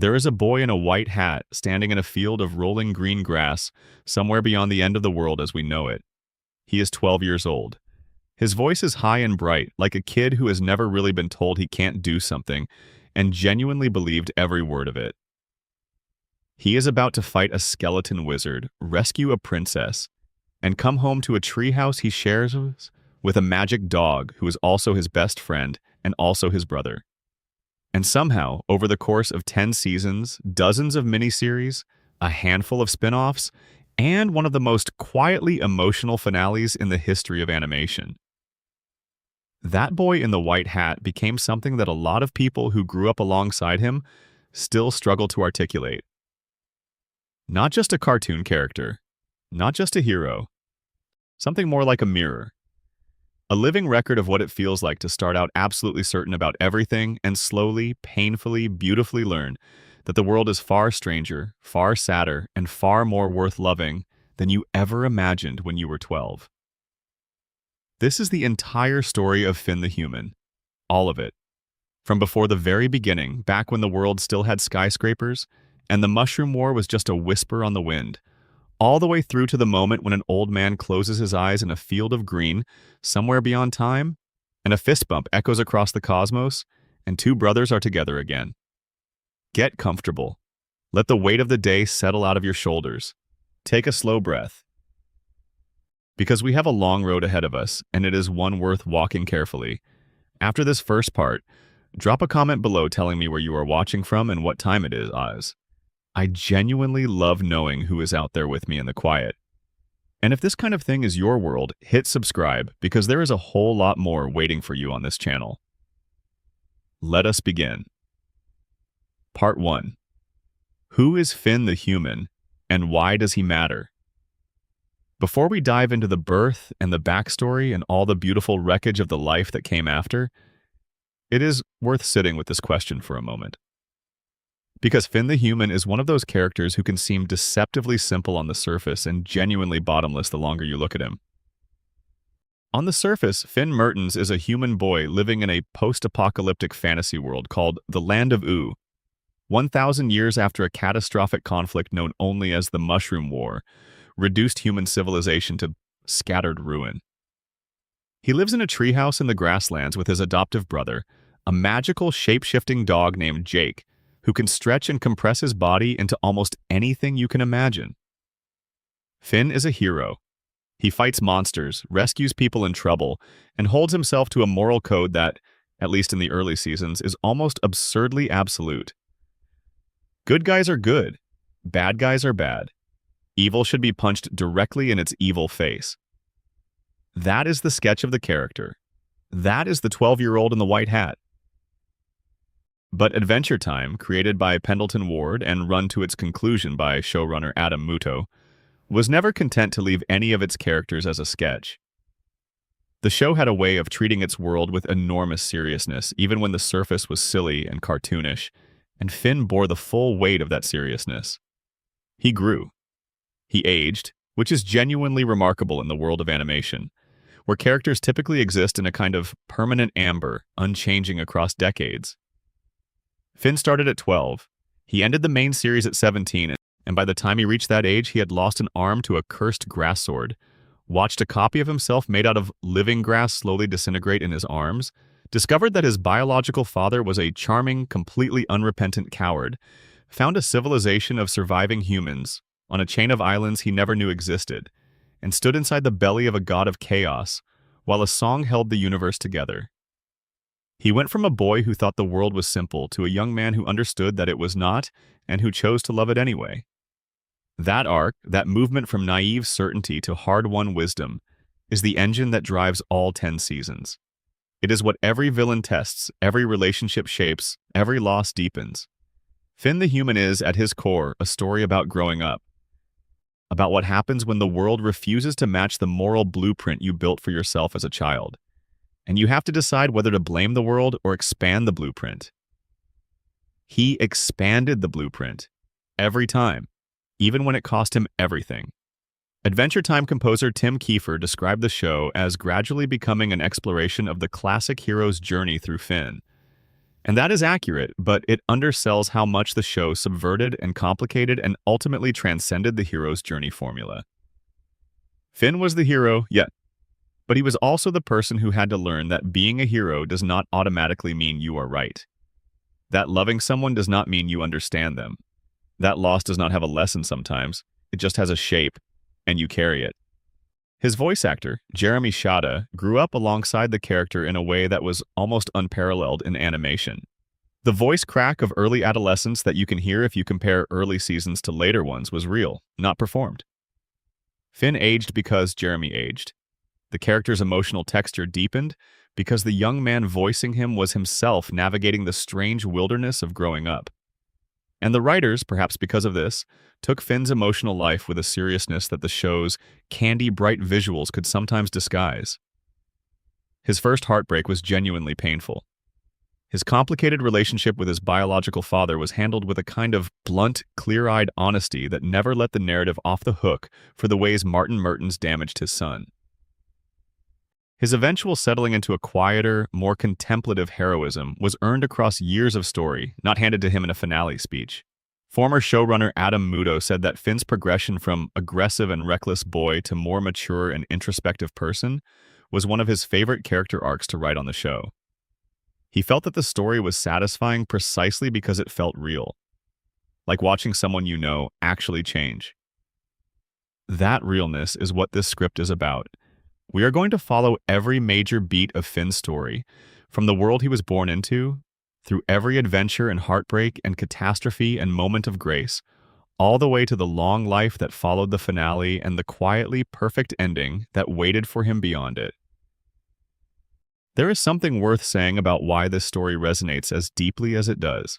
There is a boy in a white hat standing in a field of rolling green grass somewhere beyond the end of the world as we know it. He is 12 years old. His voice is high and bright, like a kid who has never really been told he can't do something and genuinely believed every word of it. He is about to fight a skeleton wizard, rescue a princess, and come home to a treehouse he shares with a magic dog who is also his best friend and also his brother. And somehow, over the course of 10 seasons, dozens of miniseries, a handful of spin-offs, and one of the most quietly emotional finales in the history of animation. That boy in the white hat became something that a lot of people who grew up alongside him still struggle to articulate. Not just a cartoon character, not just a hero, something more like a mirror. A living record of what it feels like to start out absolutely certain about everything and slowly, painfully, beautifully learn that the world is far stranger, far sadder, and far more worth loving than you ever imagined when you were 12. This is the entire story of Finn the Human. All of it. From before the very beginning, back when the world still had skyscrapers, and the Mushroom War was just a whisper on the wind, all the way through to the moment when an old man closes his eyes in a field of green, somewhere beyond time, and a fist bump echoes across the cosmos, and two brothers are together again. Get comfortable. Let the weight of the day settle out of your shoulders. Take a slow breath. Because we have a long road ahead of us, and it is one worth walking carefully. After this first part, drop a comment below telling me where you are watching from and what time it is. I genuinely love knowing who is out there with me in the quiet. And if this kind of thing is your world, hit subscribe because there is a whole lot more waiting for you on this channel. Let us begin. Part 1. Who is Finn the Human, and why does he matter? Before we dive into the birth and the backstory and all the beautiful wreckage of the life that came after, it is worth sitting with this question for a moment. Because Finn the Human is one of those characters who can seem deceptively simple on the surface and genuinely bottomless the longer you look at him. On the surface, Finn Mertens is a human boy living in a post-apocalyptic fantasy world called the Land of Oo, 1,000 years after a catastrophic conflict known only as the Mushroom War reduced human civilization to scattered ruin. He lives in a treehouse in the grasslands with his adoptive brother, a magical shape-shifting dog named Jake, who can stretch and compress his body into almost anything you can imagine. Finn is a hero. He fights monsters, rescues people in trouble, and holds himself to a moral code that, at least in the early seasons, is almost absurdly absolute. Good guys are good. Bad guys are bad. Evil should be punched directly in its evil face. That is the sketch of the character. That is the 12-year-old in the white hat. But Adventure Time, created by Pendleton Ward and run to its conclusion by showrunner Adam Muto, was never content to leave any of its characters as a sketch. The show had a way of treating its world with enormous seriousness, even when the surface was silly and cartoonish, and Finn bore the full weight of that seriousness. He grew. He aged, which is genuinely remarkable in the world of animation, where characters typically exist in a kind of permanent amber, unchanging across decades. Finn started at 12. He ended the main series at 17, and by the time he reached that age, he had lost an arm to a cursed grass sword, watched a copy of himself made out of living grass slowly disintegrate in his arms, discovered that his biological father was a charming, completely unrepentant coward, found a civilization of surviving humans on a chain of islands he never knew existed, and stood inside the belly of a god of chaos, while a song held the universe together. He went from a boy who thought the world was simple to a young man who understood that it was not and who chose to love it anyway. That arc, that movement from naive certainty to hard-won wisdom, is the engine that drives all 10 seasons. It is what every villain tests, every relationship shapes, every loss deepens. Finn the Human is, at his core, a story about growing up. About what happens when the world refuses to match the moral blueprint you built for yourself as a child. And you have to decide whether to blame the world or expand the blueprint. He expanded the blueprint. Every time. Even when it cost him everything. Adventure Time composer Tim Kiefer described the show as gradually becoming an exploration of the classic hero's journey through Finn. And that is accurate, but it undersells how much the show subverted and complicated and ultimately transcended the hero's journey formula. Finn was the hero, yeah, but he was also the person who had to learn that being a hero does not automatically mean you are right. That loving someone does not mean you understand them. That loss does not have a lesson sometimes. It just has a shape, and you carry it. His voice actor, Jeremy Shada, grew up alongside the character in a way that was almost unparalleled in animation. The voice crack of early adolescence that you can hear if you compare early seasons to later ones was real, not performed. Finn aged because Jeremy aged. The character's emotional texture deepened because the young man voicing him was himself navigating the strange wilderness of growing up. And the writers, perhaps because of this, took Finn's emotional life with a seriousness that the show's candy-bright visuals could sometimes disguise. His first heartbreak was genuinely painful. His complicated relationship with his biological father was handled with a kind of blunt, clear-eyed honesty that never let the narrative off the hook for the ways Martin Mertens damaged his son. His eventual settling into a quieter, more contemplative heroism was earned across years of story, not handed to him in a finale speech. Former showrunner Adam Muto said that Finn's progression from aggressive and reckless boy to more mature and introspective person was one of his favorite character arcs to write on the show. He felt that the story was satisfying precisely because it felt real, like watching someone you know actually change. That realness is what this script is about. We are going to follow every major beat of Finn's story, from the world he was born into, through every adventure and heartbreak and catastrophe and moment of grace, all the way to the long life that followed the finale and the quietly perfect ending that waited for him beyond it. There is something worth saying about why this story resonates as deeply as it does.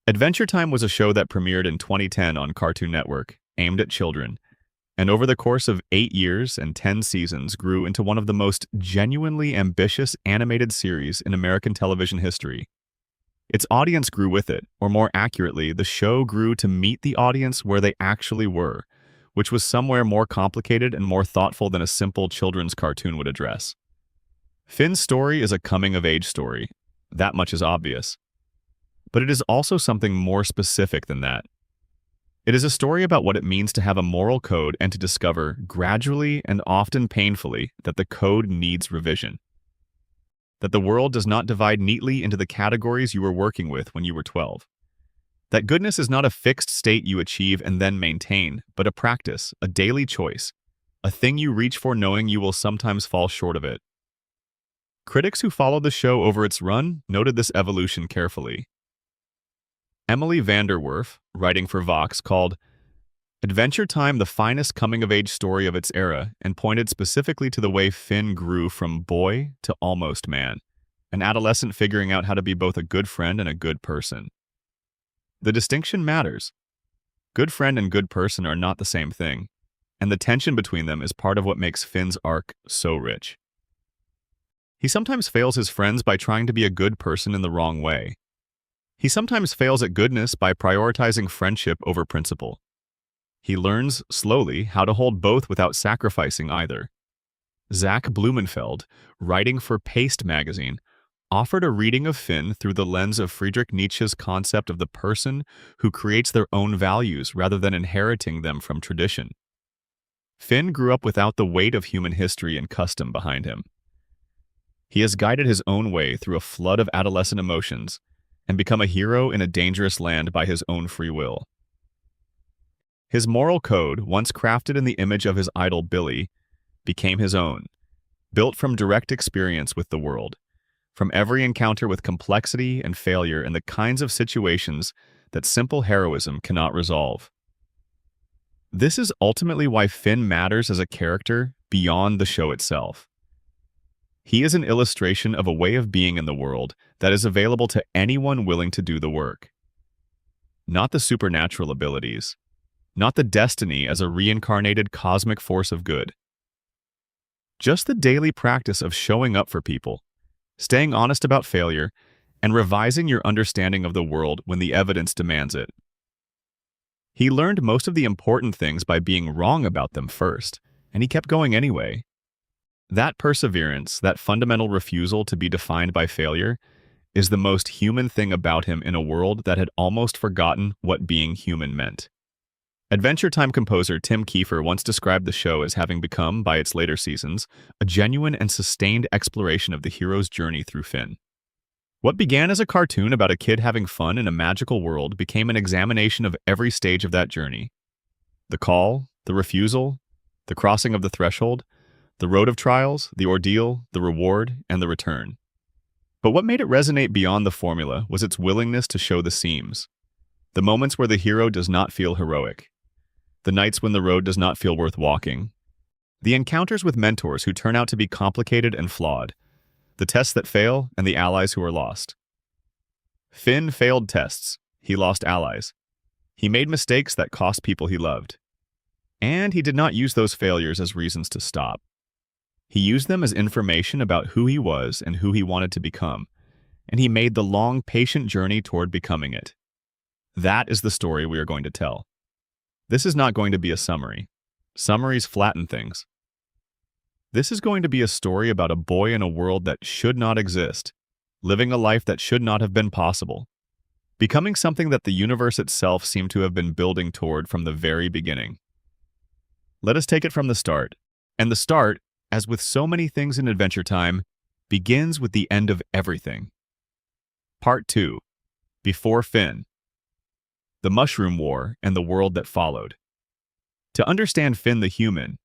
Adventure Time was a show that premiered in 2010 on Cartoon Network, aimed at children, and over the course of 8 years and 10 seasons grew into one of the most genuinely ambitious animated series in American television history. Its audience grew with it, or more accurately, the show grew to meet the audience where they actually were, which was somewhere more complicated and more thoughtful than a simple children's cartoon would address. Finn's story is a coming-of-age story. That much is obvious. But it is also something more specific than that. It is a story about what it means to have a moral code and to discover, gradually and often painfully, that the code needs revision. That the world does not divide neatly into the categories you were working with when you were 12. That goodness is not a fixed state you achieve and then maintain, but a practice, a daily choice, a thing you reach for knowing you will sometimes fall short of it. Critics who followed the show over its run noted this evolution carefully. Emily Vanderwerf, writing for Vox, called Adventure Time the finest coming-of-age story of its era and pointed specifically to the way Finn grew from boy to almost man, an adolescent figuring out how to be both a good friend and a good person. The distinction matters. Good friend and good person are not the same thing, and the tension between them is part of what makes Finn's arc so rich. He sometimes fails his friends by trying to be a good person in the wrong way. He sometimes fails at goodness by prioritizing friendship over principle. He learns, slowly, how to hold both without sacrificing either. Zach Blumenfeld, writing for Paste magazine, offered a reading of Finn through the lens of Friedrich Nietzsche's concept of the person who creates their own values rather than inheriting them from tradition. Finn grew up without the weight of human history and custom behind him. He has guided his own way through a flood of adolescent emotions and become a hero in a dangerous land by his own free will. His moral code, once crafted in the image of his idol Billy, became his own, built from direct experience with the world, from every encounter with complexity and failure and the kinds of situations that simple heroism cannot resolve. This is ultimately why Finn matters as a character beyond the show itself. He is an illustration of a way of being in the world that is available to anyone willing to do the work. Not the supernatural abilities, not the destiny as a reincarnated cosmic force of good. Just the daily practice of showing up for people, staying honest about failure, and revising your understanding of the world when the evidence demands it. He learned most of the important things by being wrong about them first, and he kept going anyway. That perseverance, that fundamental refusal to be defined by failure, is the most human thing about him in a world that had almost forgotten what being human meant. Adventure Time composer Tim Kiefer once described the show as having become, by its later seasons, a genuine and sustained exploration of the hero's journey through Finn. What began as a cartoon about a kid having fun in a magical world became an examination of every stage of that journey. The call, the refusal, the crossing of the threshold, the road of trials, the ordeal, the reward, and the return. But what made it resonate beyond the formula was its willingness to show the seams. The moments where the hero does not feel heroic. The nights when the road does not feel worth walking. The encounters with mentors who turn out to be complicated and flawed. The tests that fail and the allies who are lost. Finn failed tests. He lost allies. He made mistakes that cost people he loved. And he did not use those failures as reasons to stop. He used them as information about who he was and who he wanted to become, and he made the long, patient journey toward becoming it. That is the story we are going to tell. This is not going to be a summary. Summaries flatten things. This is going to be a story about a boy in a world that should not exist, living a life that should not have been possible, becoming something that the universe itself seemed to have been building toward from the very beginning. Let us take it from the start. And the start, as with so many things in Adventure Time, begins with the end of everything. Part 2. Before Finn. The Mushroom War and the world that followed. To understand Finn the human,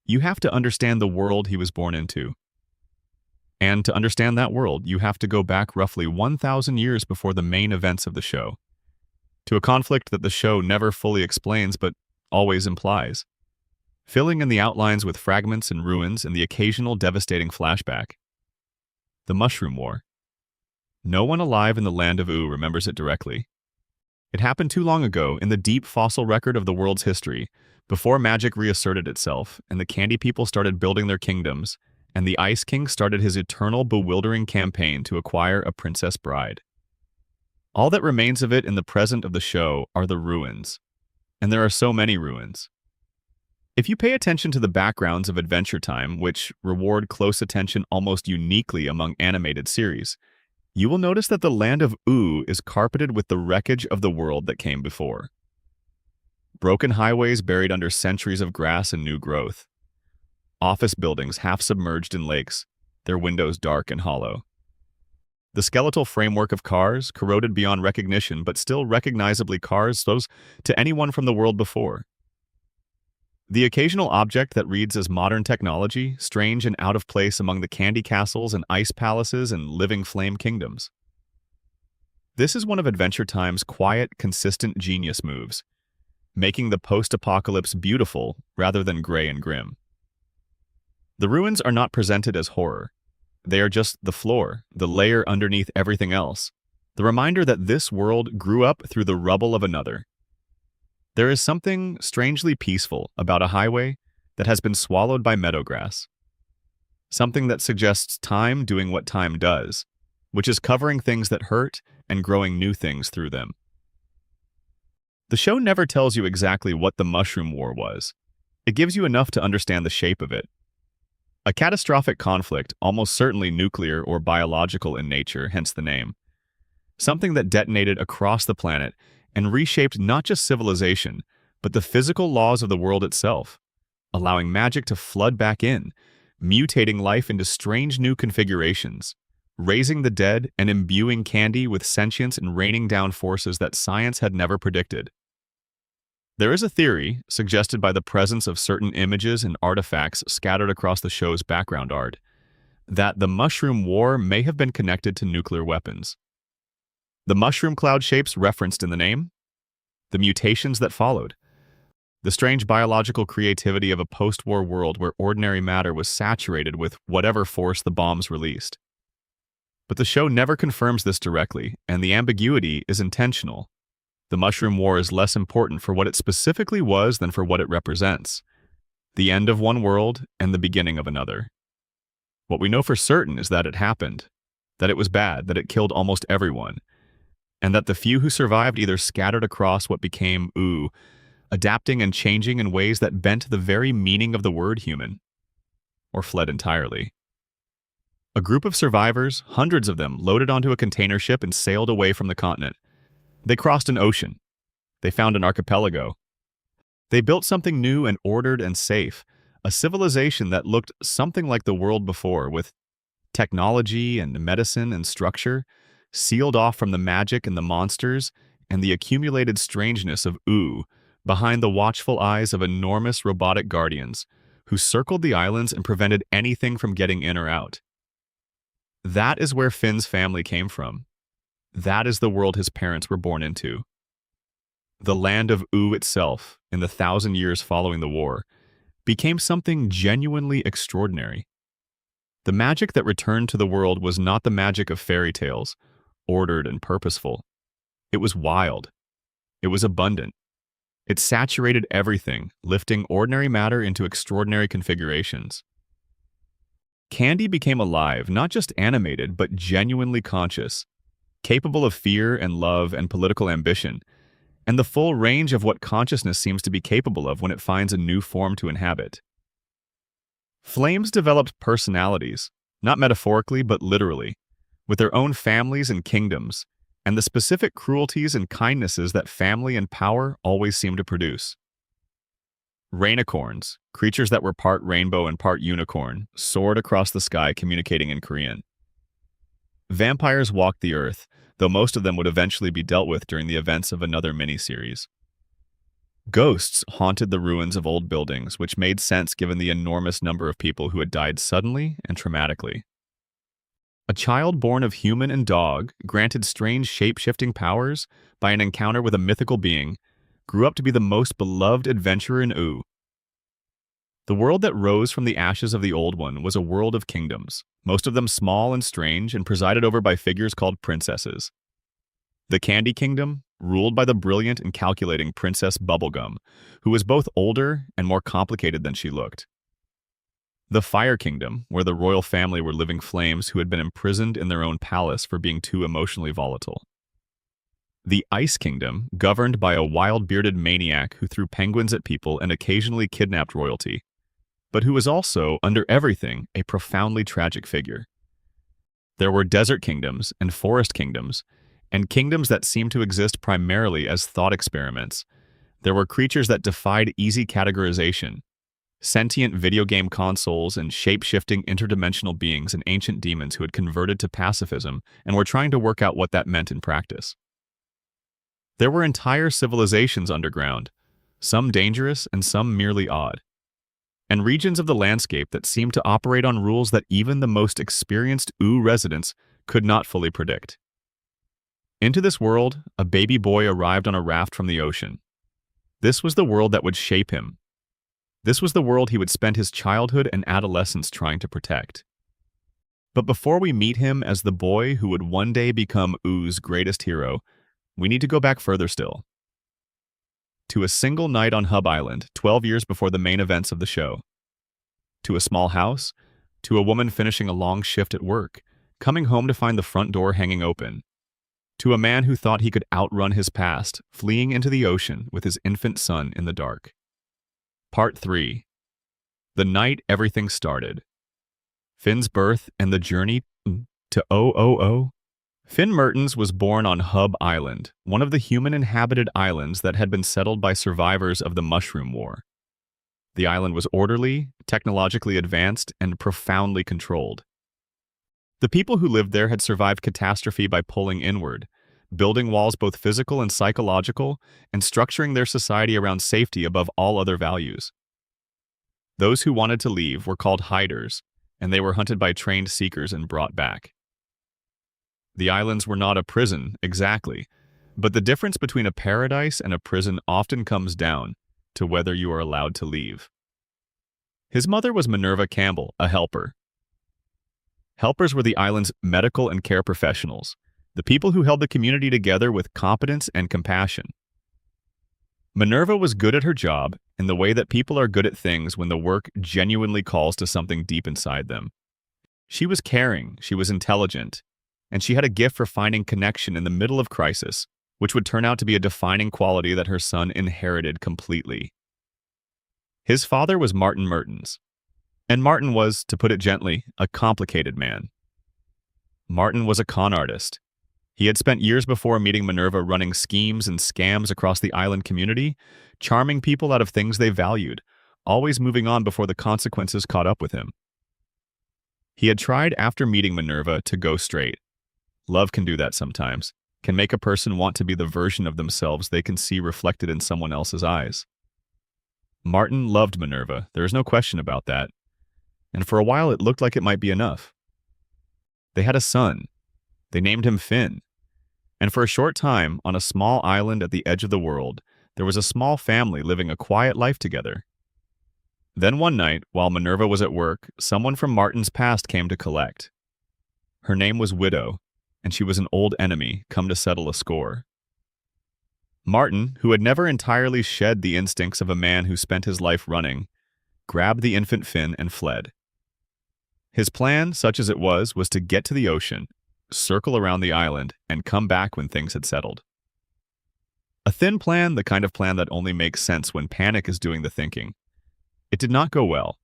you have to understand the world he was born into. And to understand that world, you have to go back roughly 1,000 years before the main events of the show, to a conflict that the show never fully explains but always implies, filling in the outlines with fragments and ruins and the occasional devastating flashback. The Mushroom War. No one alive in the land of Oo remembers it directly. It happened too long ago in the deep fossil record of the world's history, before magic reasserted itself and the Candy People started building their kingdoms, and the Ice King started his eternal bewildering campaign to acquire a princess bride. All that remains of it in the present of the show are the ruins. And there are so many ruins. If you pay attention to the backgrounds of Adventure Time, which reward close attention almost uniquely among animated series, you will notice that the land of Oo is carpeted with the wreckage of the world that came before. Broken highways buried under centuries of grass and new growth. Office buildings half submerged in lakes, their windows dark and hollow. The skeletal framework of cars, corroded beyond recognition but still recognizably cars those to anyone from the world before. The occasional object that reads as modern technology, strange and out of place among the candy castles and ice palaces and living flame kingdoms. This is one of Adventure Time's quiet, consistent genius moves, making the post-apocalypse beautiful rather than gray and grim. The ruins are not presented as horror. They are just the floor, the layer underneath everything else, the reminder that this world grew up through the rubble of another. There is something strangely peaceful about a highway that has been swallowed by meadowgrass. Something that suggests time doing what time does, which is covering things that hurt and growing new things through them. The show never tells you exactly what the Mushroom War was. It gives you enough to understand the shape of it. A catastrophic conflict, almost certainly nuclear or biological in nature, hence the name. Something that detonated across the planet and reshaped not just civilization, but the physical laws of the world itself, allowing magic to flood back in, mutating life into strange new configurations, raising the dead and imbuing Candy with sentience and raining down forces that science had never predicted. There is a theory, suggested by the presence of certain images and artifacts scattered across the show's background art, that the Mushroom War may have been connected to nuclear weapons. The mushroom cloud shapes referenced in the name, the mutations that followed, the strange biological creativity of a post-war world where ordinary matter was saturated with whatever force the bombs released. But the show never confirms this directly, and the ambiguity is intentional. The Mushroom War is less important for what it specifically was than for what it represents. The end of one world and the beginning of another. What we know for certain is that it happened, that it was bad, that it killed almost everyone, and that the few who survived either scattered across what became Oo, adapting and changing in ways that bent the very meaning of the word human, or fled entirely. A group of survivors, hundreds of them, loaded onto a container ship and sailed away from the continent. They crossed an ocean. They found an archipelago. They built something new and ordered and safe, a civilization that looked something like the world before, with technology and medicine and structure, sealed off from the magic and the monsters and the accumulated strangeness of Ooh behind the watchful eyes of enormous robotic guardians who circled the islands and prevented anything from getting in or out. That is where Finn's family came from. That is the world his parents were born into. The land of Ooh itself, in the 1,000 years following the war, became something genuinely extraordinary. The magic that returned to the world was not the magic of fairy tales, ordered and purposeful. It was wild. It was abundant. It saturated everything, lifting ordinary matter into extraordinary configurations. Candy became alive, not just animated, but genuinely conscious, capable of fear and love and political ambition, and the full range of what consciousness seems to be capable of when it finds a new form to inhabit. Flames developed personalities, not metaphorically but literally, with their own families and kingdoms, and the specific cruelties and kindnesses that family and power always seem to produce. Rainicorns, creatures that were part rainbow and part unicorn, soared across the sky communicating in Korean. Vampires walked the earth, though most of them would eventually be dealt with during the events of another miniseries. Ghosts haunted the ruins of old buildings, which made sense given the enormous number of people who had died suddenly and traumatically. A child born of human and dog, granted strange shape-shifting powers by an encounter with a mythical being, grew up to be the most beloved adventurer in Ooh. The world that rose from the ashes of the old one was a world of kingdoms, most of them small and strange and presided over by figures called princesses. The Candy Kingdom, ruled by the brilliant and calculating Princess Bubblegum, who was both older and more complicated than she looked. The Fire Kingdom, where the royal family were living flames who had been imprisoned in their own palace for being too emotionally volatile. The Ice Kingdom, governed by a wild-bearded maniac who threw penguins at people and occasionally kidnapped royalty, but who was also, under everything, a profoundly tragic figure. There were desert kingdoms and forest kingdoms, and kingdoms that seemed to exist primarily as thought experiments. There were creatures that defied easy categorization, sentient video game consoles and shape-shifting interdimensional beings and ancient demons who had converted to pacifism and were trying to work out what that meant in practice. There were entire civilizations underground, some dangerous and some merely odd, and regions of the landscape that seemed to operate on rules that even the most experienced Ooh residents could not fully predict. Into this world, a baby boy arrived on a raft from the ocean. This was the world that would shape him. This was the world he would spend his childhood and adolescence trying to protect. But before we meet him as the boy who would one day become Ooh's greatest hero, we need to go back further still. To a single night on Hub Island, 12 years before the main events of the show. To a small house, to a woman finishing a long shift at work, coming home to find the front door hanging open. To a man who thought he could outrun his past, fleeing into the ocean with his infant son in the dark. Part 3. The night everything started. Finn's birth and the journey to OOO. Finn Mertens was born on Hub Island, one of the human-inhabited islands that had been settled by survivors of the Mushroom War. The island was orderly, technologically advanced, and profoundly controlled. The people who lived there had survived catastrophe by pulling inward, building walls both physical and psychological, and structuring their society around safety above all other values. Those who wanted to leave were called hiders, and they were hunted by trained seekers and brought back. The islands were not a prison, exactly, but the difference between a paradise and a prison often comes down to whether you are allowed to leave. His mother was Minerva Campbell, a helper. Helpers were the island's medical and care professionals, the people who held the community together with competence and compassion. Minerva was good at her job in the way that people are good at things when the work genuinely calls to something deep inside them. She was caring, she was intelligent, and she had a gift for finding connection in the middle of crisis, which would turn out to be a defining quality that her son inherited completely. His father was Martin Mertens, and Martin was, to put it gently, a complicated man. Martin was a con artist. He had spent years before meeting Minerva running schemes and scams across the island community, charming people out of things they valued, always moving on before the consequences caught up with him. He had tried after meeting Minerva to go straight. Love can do that sometimes, can make a person want to be the version of themselves they can see reflected in someone else's eyes. Martin loved Minerva, there is no question about that, and for a while it looked like it might be enough. They had a son. They named him Finn. And for a short time, on a small island at the edge of the world, there was a small family living a quiet life together. Then one night, while Minerva was at work, someone from Martin's past came to collect. Her name was Widow, and she was an old enemy come to settle a score. Martin, who had never entirely shed the instincts of a man who spent his life running, grabbed the infant Finn and fled. His plan, such as it was to get to the ocean, circle around the island, and come back when things had settled. A thin plan, the kind of plan that only makes sense when panic is doing the thinking. It did not go well.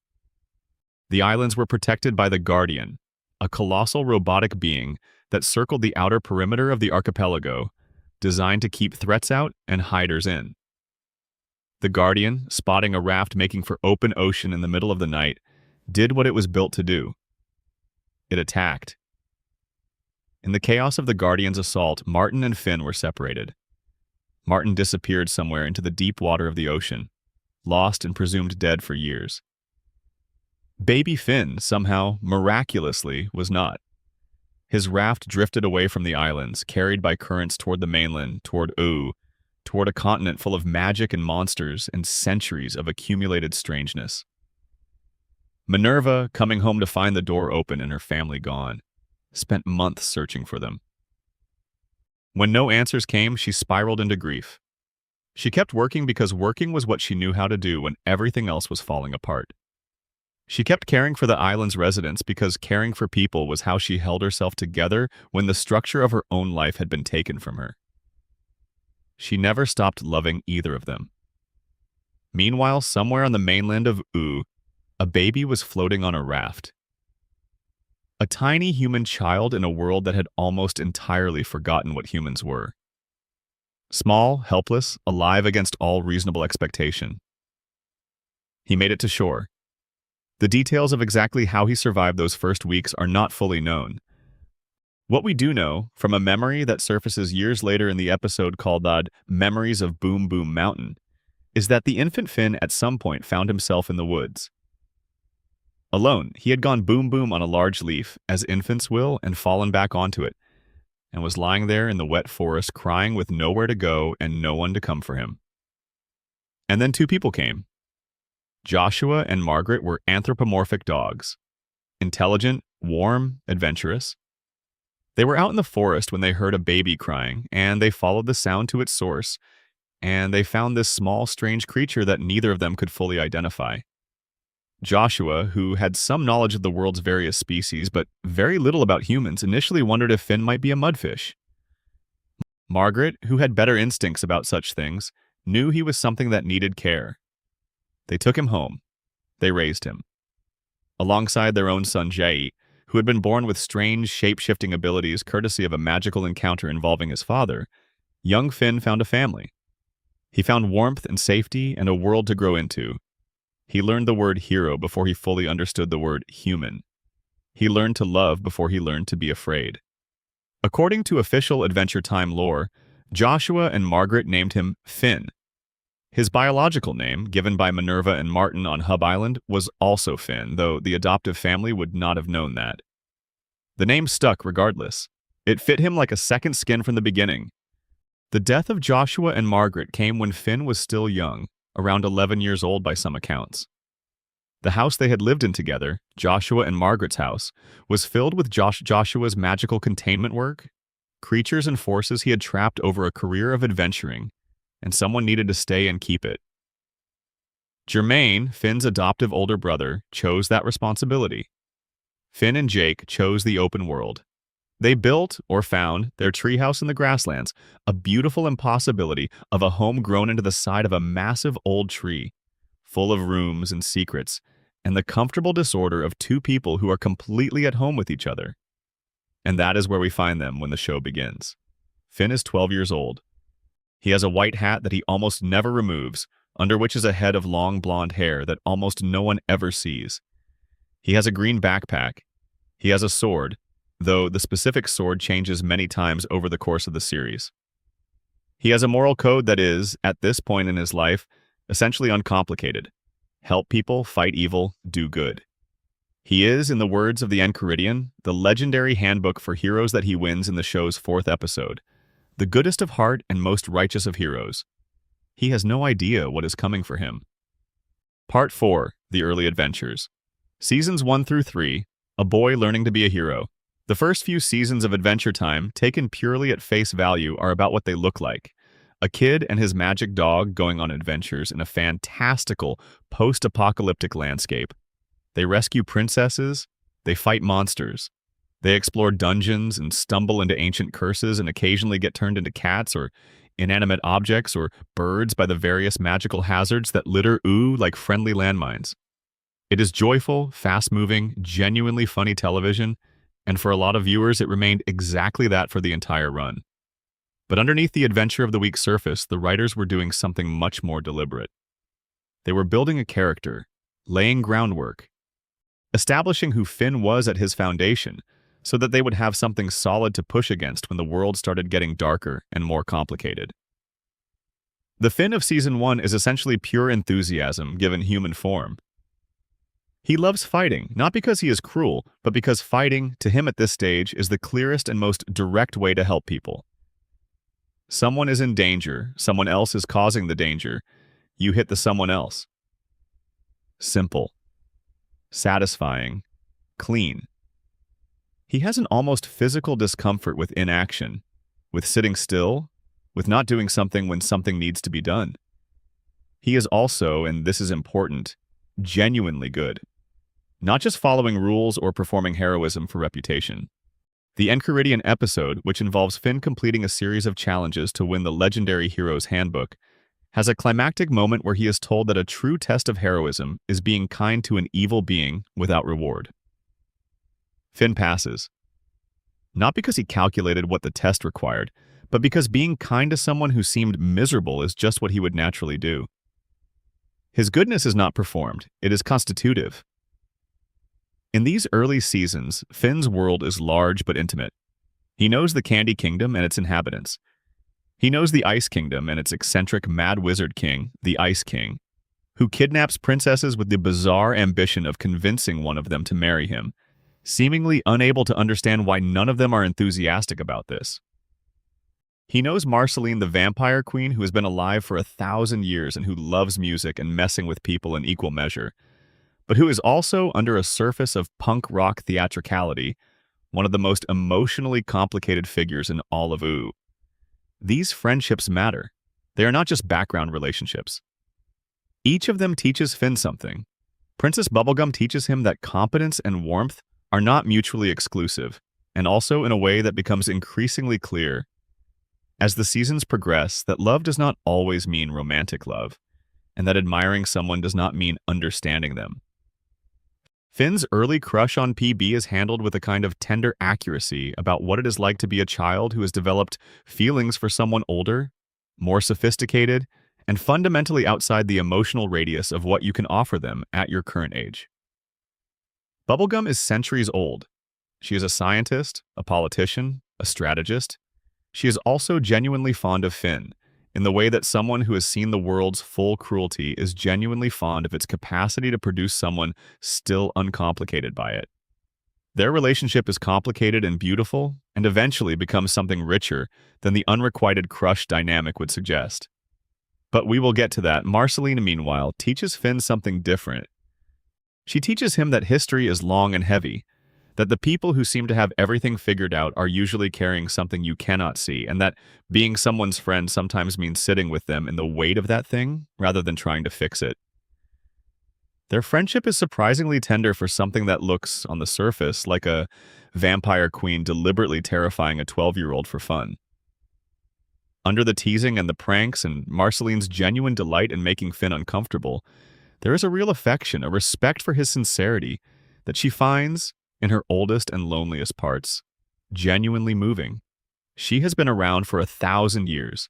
The islands were protected by the Guardian, a colossal robotic being that circled the outer perimeter of the archipelago, designed to keep threats out and hiders in. The Guardian, spotting a raft making for open ocean in the middle of the night, did what it was built to do. It attacked. In the chaos of the Guardian's assault, Martin and Finn were separated. Martin disappeared somewhere into the deep water of the ocean, lost and presumed dead for years. Baby Finn, somehow, miraculously, was not. His raft drifted away from the islands, carried by currents toward the mainland, toward a continent full of magic and monsters and centuries of accumulated strangeness. Minerva, coming home to find the door open and her family gone, spent months searching for them. When no answers came, she spiraled into grief. She kept working because working was what she knew how to do when everything else was falling apart. She kept caring for the island's residents because caring for people was how she held herself together when the structure of her own life had been taken from her. She never stopped loving either of them. Meanwhile, somewhere on the mainland of a baby was floating on a raft. A tiny human child in a world that had almost entirely forgotten what humans were. Small, helpless, alive against all reasonable expectation. He made it to shore. The details of exactly how he survived those first weeks are not fully known. What we do know, from a memory that surfaces years later in the episode called Memories of Boom Boom Mountain, is that the infant Finn at some point found himself in the woods. Alone, he had gone boom boom on a large leaf, as infants will, and fallen back onto it, and was lying there in the wet forest crying with nowhere to go and no one to come for him. And then two people came. Joshua and Margaret were anthropomorphic dogs. Intelligent, warm, adventurous. They were out in the forest when they heard a baby crying, and they followed the sound to its source, and they found this small, strange creature that neither of them could fully identify. Joshua, who had some knowledge of the world's various species but very little about humans, initially wondered if Finn might be a mudfish. Margaret, who had better instincts about such things, knew he was something that needed care. They took him home. They raised him. Alongside their own son Jai, who had been born with strange, shape-shifting abilities courtesy of a magical encounter involving his father, young Finn found a family. He found warmth and safety and a world to grow into. He learned the word hero before he fully understood the word human. He learned to love before he learned to be afraid. According to official Adventure Time lore, Joshua and Margaret named him Finn. His biological name, given by Minerva and Martin on Hub Island, was also Finn, though the adoptive family would not have known that. The name stuck regardless. It fit him like a second skin from the beginning. The death of Joshua and Margaret came when Finn was still young, around 11 years old by some accounts. The house they had lived in together, Joshua and Margaret's house, was filled with Joshua's magical containment work, creatures and forces he had trapped over a career of adventuring, and someone needed to stay and keep it. Jermaine, Finn's adoptive older brother, chose that responsibility. Finn and Jake chose the open world. They built, or found, their treehouse in the grasslands, a beautiful impossibility of a home grown into the side of a massive old tree, full of rooms and secrets, and the comfortable disorder of two people who are completely at home with each other. And that is where we find them when the show begins. Finn is 12 years old. He has a white hat that he almost never removes, under which is a head of long blonde hair that almost no one ever sees. He has a green backpack. He has a sword, though the specific sword changes many times over the course of the series. He has a moral code that is, at this point in his life, essentially uncomplicated. Help people, fight evil, do good. He is, in the words of the Enchiridion, the legendary handbook for heroes that he wins in the show's 4th episode, the goodest of heart and most righteous of heroes. He has no idea what is coming for him. Part 4, The Early Adventures. Seasons 1 through 3, a boy learning to be a hero. The first few seasons of Adventure Time, taken purely at face value, are about what they look like. A kid and his magic dog going on adventures in a fantastical, post-apocalyptic landscape. They rescue princesses, they fight monsters, they explore dungeons and stumble into ancient curses and occasionally get turned into cats or inanimate objects or birds by the various magical hazards that litter Ooo like friendly landmines. It is joyful, fast-moving, genuinely funny television, and for a lot of viewers it remained exactly that for the entire run. But underneath the Adventure of the Week surface, the writers were doing something much more deliberate. They were building a character, laying groundwork, establishing who Finn was at his foundation, so that they would have something solid to push against when the world started getting darker and more complicated. The Finn of Season 1 is essentially pure enthusiasm given human form. He loves fighting, not because he is cruel, but because fighting, to him at this stage, is the clearest and most direct way to help people. Someone is in danger, someone else is causing the danger, you hit the someone else. Simple. Satisfying. Clean. He has an almost physical discomfort with inaction, with sitting still, with not doing something when something needs to be done. He is also, and this is important, genuinely good. Not just following rules or performing heroism for reputation. The Enchiridion episode, which involves Finn completing a series of challenges to win the legendary hero's handbook, has a climactic moment where he is told that a true test of heroism is being kind to an evil being without reward. Finn passes. Not because he calculated what the test required, but because being kind to someone who seemed miserable is just what he would naturally do. His goodness is not performed, it is constitutive. In these early seasons, Finn's world is large but intimate. He knows the Candy Kingdom and its inhabitants. He knows the Ice Kingdom and its eccentric mad wizard king, the Ice King, who kidnaps princesses with the bizarre ambition of convincing one of them to marry him, seemingly unable to understand why none of them are enthusiastic about this. He knows Marceline, the vampire queen who has been alive for 1,000 years and who loves music and messing with people in equal measure, but who is also, under a surface of punk rock theatricality, one of the most emotionally complicated figures in all of Ooo. These friendships matter. They are not just background relationships. Each of them teaches Finn something. Princess Bubblegum teaches him that competence and warmth are not mutually exclusive, and also in a way that becomes increasingly clear as the seasons progress that love does not always mean romantic love, and that admiring someone does not mean understanding them. Finn's early crush on PB is handled with a kind of tender accuracy about what it is like to be a child who has developed feelings for someone older, more sophisticated, and fundamentally outside the emotional radius of what you can offer them at your current age. Bubblegum is centuries old. She is a scientist, a politician, a strategist. She is also genuinely fond of Finn, in the way that someone who has seen the world's full cruelty is genuinely fond of its capacity to produce someone still uncomplicated by it. Their relationship is complicated and beautiful, and eventually becomes something richer than the unrequited crush dynamic would suggest. But we will get to that. Marceline, meanwhile, teaches Finn something different. She teaches him that history is long and heavy, that the people who seem to have everything figured out are usually carrying something you cannot see, and that being someone's friend sometimes means sitting with them in the weight of that thing rather than trying to fix it. Their friendship is surprisingly tender for something that looks, on the surface, like a vampire queen deliberately terrifying a 12-year-old for fun. Under the teasing and the pranks and Marceline's genuine delight in making Finn uncomfortable, there is a real affection, a respect for his sincerity that she finds in her oldest and loneliest parts. genuinely moving. She has been around for 1,000 years.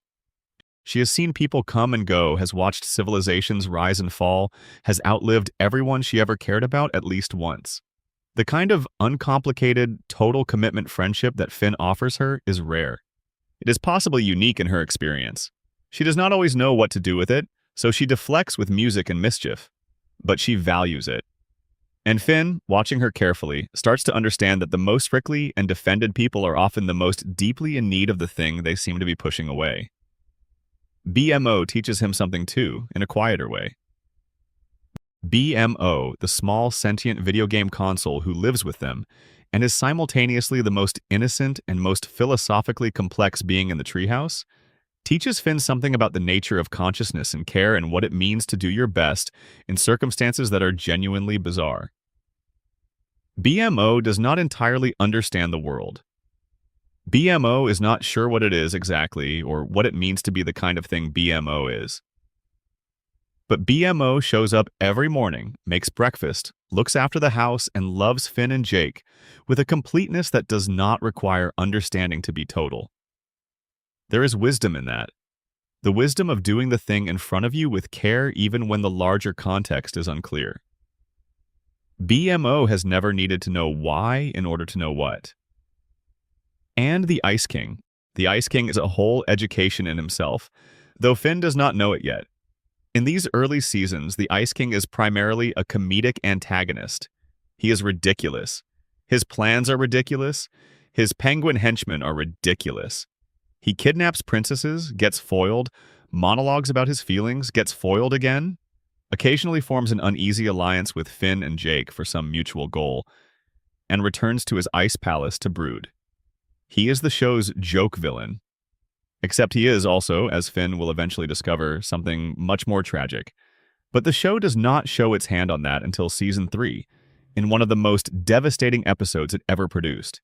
She has seen people come and go, has watched civilizations rise and fall, has outlived everyone she ever cared about at least once. The kind of uncomplicated, total commitment friendship that Finn offers her is rare. It is possibly unique in her experience. She does not always know what to do with it, so she deflects with music and mischief. But she values it. And Finn, watching her carefully, starts to understand that the most prickly and defended people are often the most deeply in need of the thing they seem to be pushing away. BMO teaches him something too, in a quieter way. BMO, the small sentient video game console who lives with them, and is simultaneously the most innocent and most philosophically complex being in the treehouse, teaches Finn something about the nature of consciousness and care and what it means to do your best in circumstances that are genuinely bizarre. BMO does not entirely understand the world. BMO is not sure what it is exactly or what it means to be the kind of thing BMO is. But BMO shows up every morning, makes breakfast, looks after the house, and loves Finn and Jake with a completeness that does not require understanding to be total. There is wisdom in that. The wisdom of doing the thing in front of you with care even when the larger context is unclear. BMO has never needed to know why in order to know what. And the Ice King. The Ice King is a whole education in himself, though Finn does not know it yet. In these early seasons, the Ice King is primarily a comedic antagonist. He is ridiculous. His plans are ridiculous. His penguin henchmen are ridiculous. He kidnaps princesses, gets foiled, monologues about his feelings, gets foiled again, occasionally forms an uneasy alliance with Finn and Jake for some mutual goal, and returns to his ice palace to brood. He is the show's joke villain. Except he is also, as Finn will eventually discover, something much more tragic. But the show does not show its hand on that until Season 3, in one of the most devastating episodes it ever produced.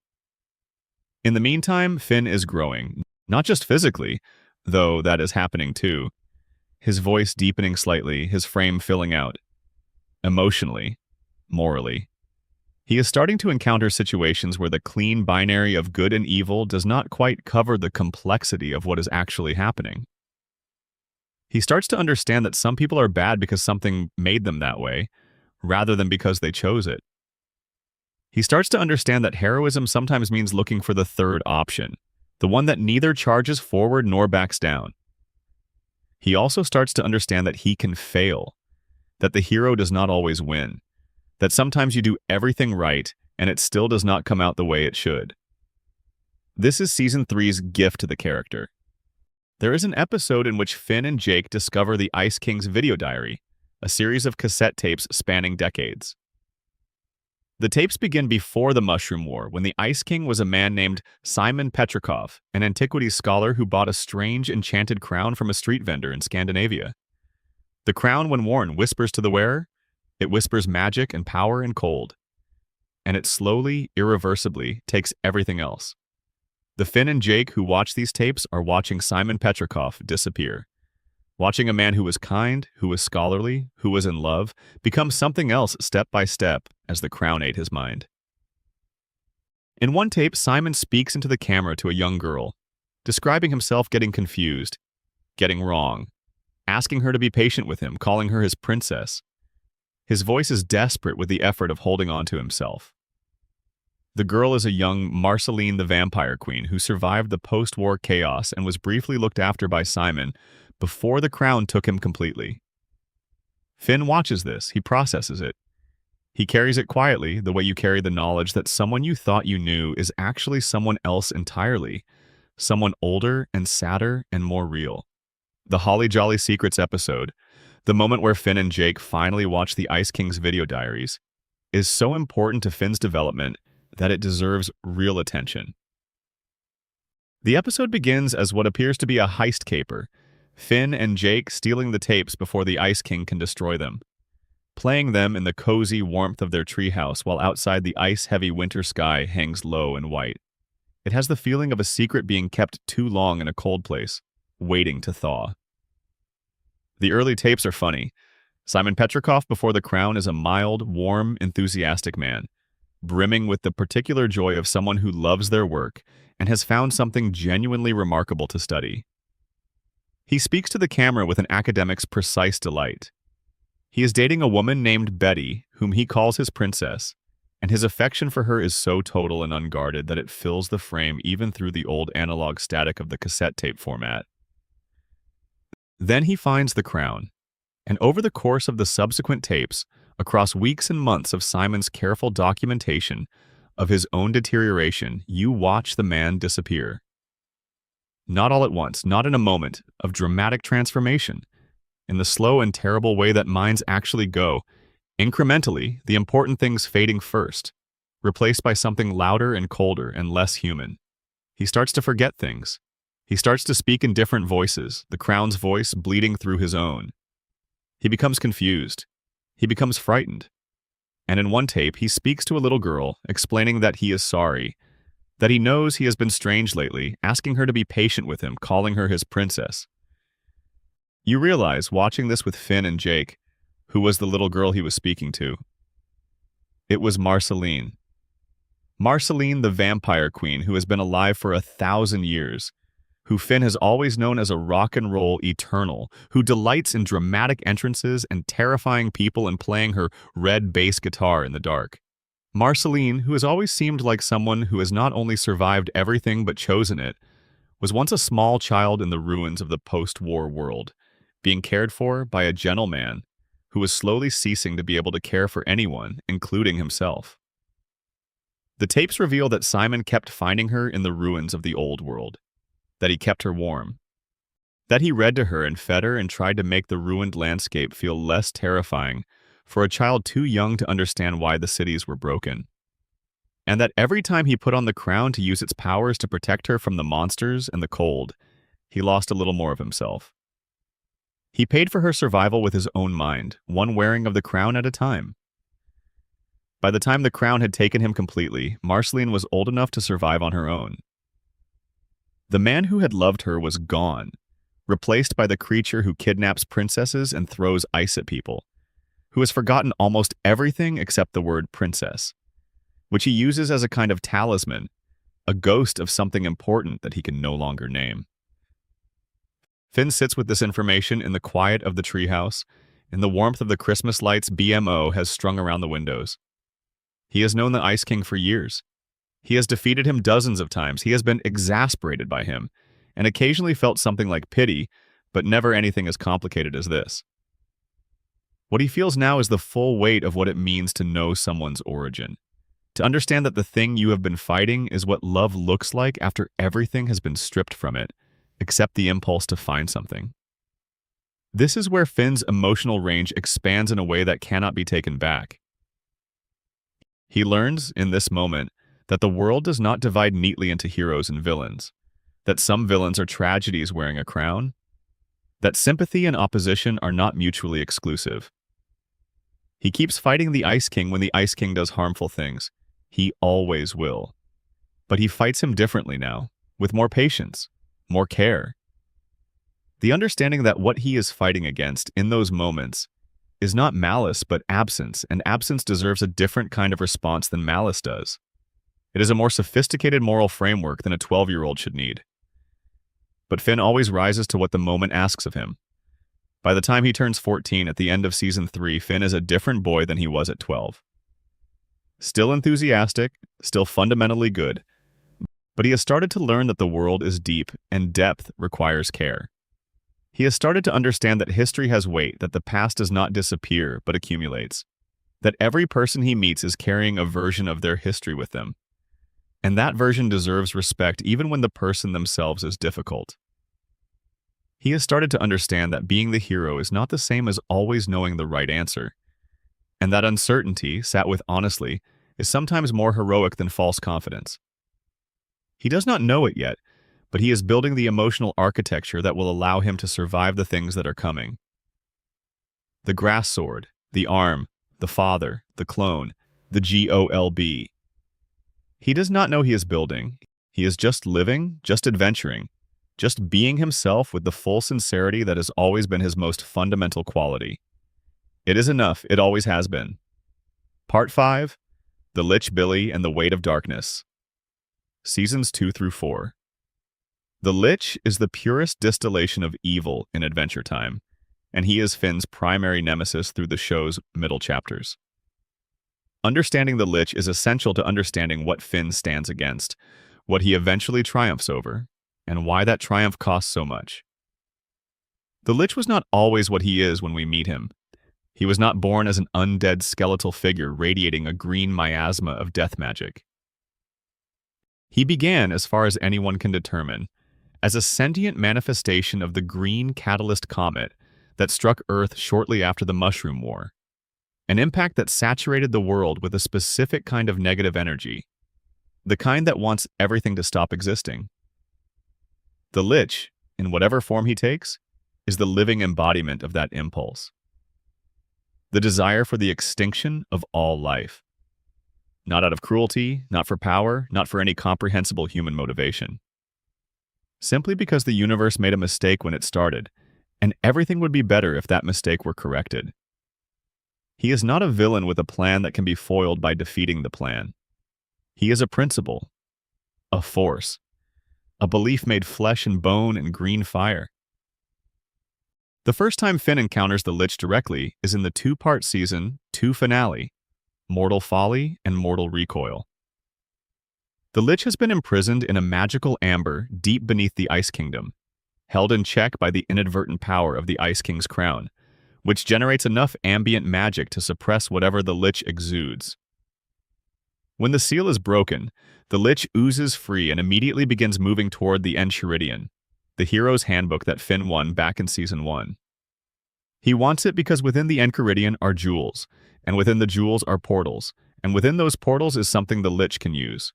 In the meantime, Finn is growing, not just physically, though that is happening too. His voice deepening slightly, his frame filling out. Emotionally, morally. He is starting to encounter situations where the clean binary of good and evil does not quite cover the complexity of what is actually happening. He starts to understand that some people are bad because something made them that way, rather than because they chose it. He starts to understand that heroism sometimes means looking for the third option, the one that neither charges forward nor backs down. He also starts to understand that he can fail, that the hero does not always win, that sometimes you do everything right and it still does not come out the way it should. This is Season 3's gift to the character. There is an episode in which Finn and Jake discover the Ice King's video diary, a series of cassette tapes spanning decades. The tapes begin before the Mushroom War, when the Ice King was a man named Simon Petrikov, an antiquities scholar who bought a strange enchanted crown from a street vendor in Scandinavia. The crown, when worn, whispers to the wearer. It whispers magic and power and cold. And it slowly, irreversibly takes everything else. The Finn and Jake who watch these tapes are watching Simon Petrikov disappear. Watching a man who was kind, who was scholarly, who was in love, become something else step by step as the crown ate his mind. In one tape, Simon speaks into the camera to a young girl, describing himself getting confused, getting wrong, asking her to be patient with him, calling her his princess. His voice is desperate with the effort of holding on to himself. The girl is a young Marceline the Vampire Queen who survived the post-war chaos and was briefly looked after by Simon before the crown took him completely. Finn watches this, he processes it. He carries it quietly, the way you carry the knowledge that someone you thought you knew is actually someone else entirely, someone older and sadder and more real. The Holly Jolly Secrets episode, the moment where Finn and Jake finally watch the Ice King's video diaries, is so important to Finn's development that it deserves real attention. The episode begins as what appears to be a heist caper, Finn and Jake stealing the tapes before the Ice King can destroy them, playing them in the cozy warmth of their treehouse while outside the ice-heavy winter sky hangs low and white. It has the feeling of a secret being kept too long in a cold place, waiting to thaw. The early tapes are funny. Simon Petrikov before the crown is a mild, warm, enthusiastic man. brimming with the particular joy of someone who loves their work and has found something genuinely remarkable to study. He speaks to the camera with an academic's precise delight. He is dating a woman named Betty, whom he calls his princess, and his affection for her is so total and unguarded that it fills the frame even through the old analog static of the cassette tape format. Then he finds the crown, and over the course of the subsequent tapes, across weeks and months of Simon's careful documentation of his own deterioration, you watch the man disappear. Not all at once, not in a moment of dramatic transformation, in the slow and terrible way that minds actually go, incrementally, the important things fading first, replaced by something louder and colder and less human. He starts to forget things. He starts to speak in different voices, the crown's voice bleeding through his own. He becomes confused. He becomes frightened. And in one tape, he speaks to a little girl, explaining that he is sorry, that he knows he has been strange lately, asking her to be patient with him, calling her his princess. You realize, watching this with Finn and Jake, who was the little girl he was speaking to. It was Marceline. Marceline, the vampire queen who has been alive for 1,000 years, who Finn has always known as a rock and roll eternal, who delights in dramatic entrances and terrifying people and playing her red bass guitar in the dark. Marceline, who has always seemed like someone who has not only survived everything but chosen it, was once a small child in the ruins of the post-war world, being cared for by a gentleman who was slowly ceasing to be able to care for anyone, including himself. The tapes reveal that Simon kept finding her in the ruins of the old world, that he kept her warm, that he read to her and fed her and tried to make the ruined landscape feel less terrifying for a child too young to understand why the cities were broken, and that every time he put on the crown to use its powers to protect her from the monsters and the cold, he lost a little more of himself. He paid for her survival with his own mind, one wearing of the crown at a time. By the time the crown had taken him completely, Marceline was old enough to survive on her own. The man who had loved her was gone, replaced by the creature who kidnaps princesses and throws ice at people, who has forgotten almost everything except the word princess, which he uses as a kind of talisman, a ghost of something important that he can no longer name. Finn sits with this information in the quiet of the treehouse, in the warmth of the Christmas lights BMO has strung around the windows. He has known the Ice King for years. He has defeated him dozens of times. He has been exasperated by him, and occasionally felt something like pity, but never anything as complicated as this. What he feels now is the full weight of what it means to know someone's origin, to understand that the thing you have been fighting is what love looks like after everything has been stripped from it, except the impulse to find something. This is where Finn's emotional range expands in a way that cannot be taken back. He learns, in this moment, that the world does not divide neatly into heroes and villains, that some villains are tragedies wearing a crown, that sympathy and opposition are not mutually exclusive. He keeps fighting the Ice King when the Ice King does harmful things. He always will. But he fights him differently now, with more patience, more care. The understanding that what he is fighting against in those moments is not malice but absence, and absence deserves a different kind of response than malice does. It is a more sophisticated moral framework than a 12-year-old should need. But Finn always rises to what the moment asks of him. By the time he turns 14 at the end of Season 3, Finn is a different boy than he was at 12. Still enthusiastic, still fundamentally good, but he has started to learn that the world is deep and depth requires care. He has started to understand that history has weight, that the past does not disappear but accumulates, that every person he meets is carrying a version of their history with them, and that version deserves respect even when the person themselves is difficult. He has started to understand that being the hero is not the same as always knowing the right answer, and that uncertainty, sat with honestly, is sometimes more heroic than false confidence. He does not know it yet, but he is building the emotional architecture that will allow him to survive the things that are coming. The grass sword, the arm, the father, the clone, the GOLB. He does not know he is building. He is just living, just adventuring, just being himself with the full sincerity that has always been his most fundamental quality. It is enough, it always has been. Part 5, The Lich Billy and the Weight of Darkness. Seasons 2 through 4. The Lich is the purest distillation of evil in Adventure Time, and he is Finn's primary nemesis through the show's middle chapters. Understanding the Lich is essential to understanding what Finn stands against, what he eventually triumphs over, and why that triumph costs so much. The Lich was not always what he is when we meet him. He was not born as an undead skeletal figure radiating a green miasma of death magic. He began, as far as anyone can determine, as a sentient manifestation of the green catalyst comet that struck Earth shortly after the Mushroom War, an impact that saturated the world with a specific kind of negative energy, the kind that wants everything to stop existing. The Lich, in whatever form he takes, is the living embodiment of that impulse. The desire for the extinction of all life. Not out of cruelty, not for power, not for any comprehensible human motivation. Simply because the universe made a mistake when it started, and everything would be better if that mistake were corrected. He is not a villain with a plan that can be foiled by defeating the plan. He is a principle, a force, a belief made flesh and bone and green fire. The first time Finn encounters the Lich directly is in the two-part Season 2 finale, Mortal Folly and Mortal Recoil. The Lich has been imprisoned in a magical amber deep beneath the Ice Kingdom, held in check by the inadvertent power of the Ice King's crown, which generates enough ambient magic to suppress whatever the Lich exudes. When the seal is broken, the Lich oozes free and immediately begins moving toward the Enchiridion, the hero's handbook that Finn won back in Season 1. He wants it because within the Enchiridion are jewels, and within the jewels are portals, and within those portals is something the Lich can use.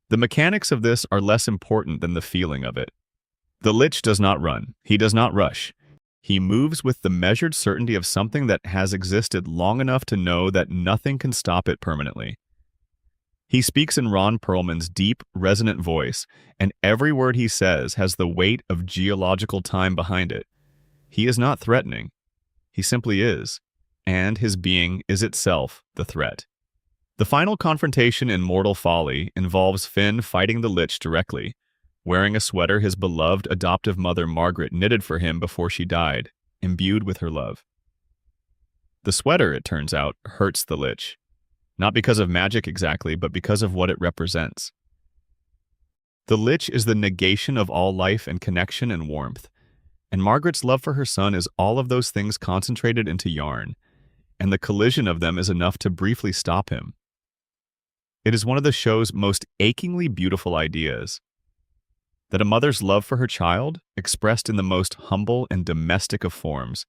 The mechanics of this are less important than the feeling of it. The Lich does not run. He does not rush. He moves with the measured certainty of something that has existed long enough to know that nothing can stop it permanently. He speaks in Ron Perlman's deep, resonant voice, and every word he says has the weight of geological time behind it. He is not threatening. He simply is, and his being is itself the threat. The final confrontation in Mortal Folly involves Finn fighting the Lich directly, wearing a sweater his beloved adoptive mother Margaret knitted for him before she died, imbued with her love. The sweater, it turns out, hurts the Lich. Not because of magic exactly, but because of what it represents. The Lich is the negation of all life and connection and warmth, and Margaret's love for her son is all of those things concentrated into yarn, and the collision of them is enough to briefly stop him. It is one of the show's most achingly beautiful ideas, that a mother's love for her child, expressed in the most humble and domestic of forms,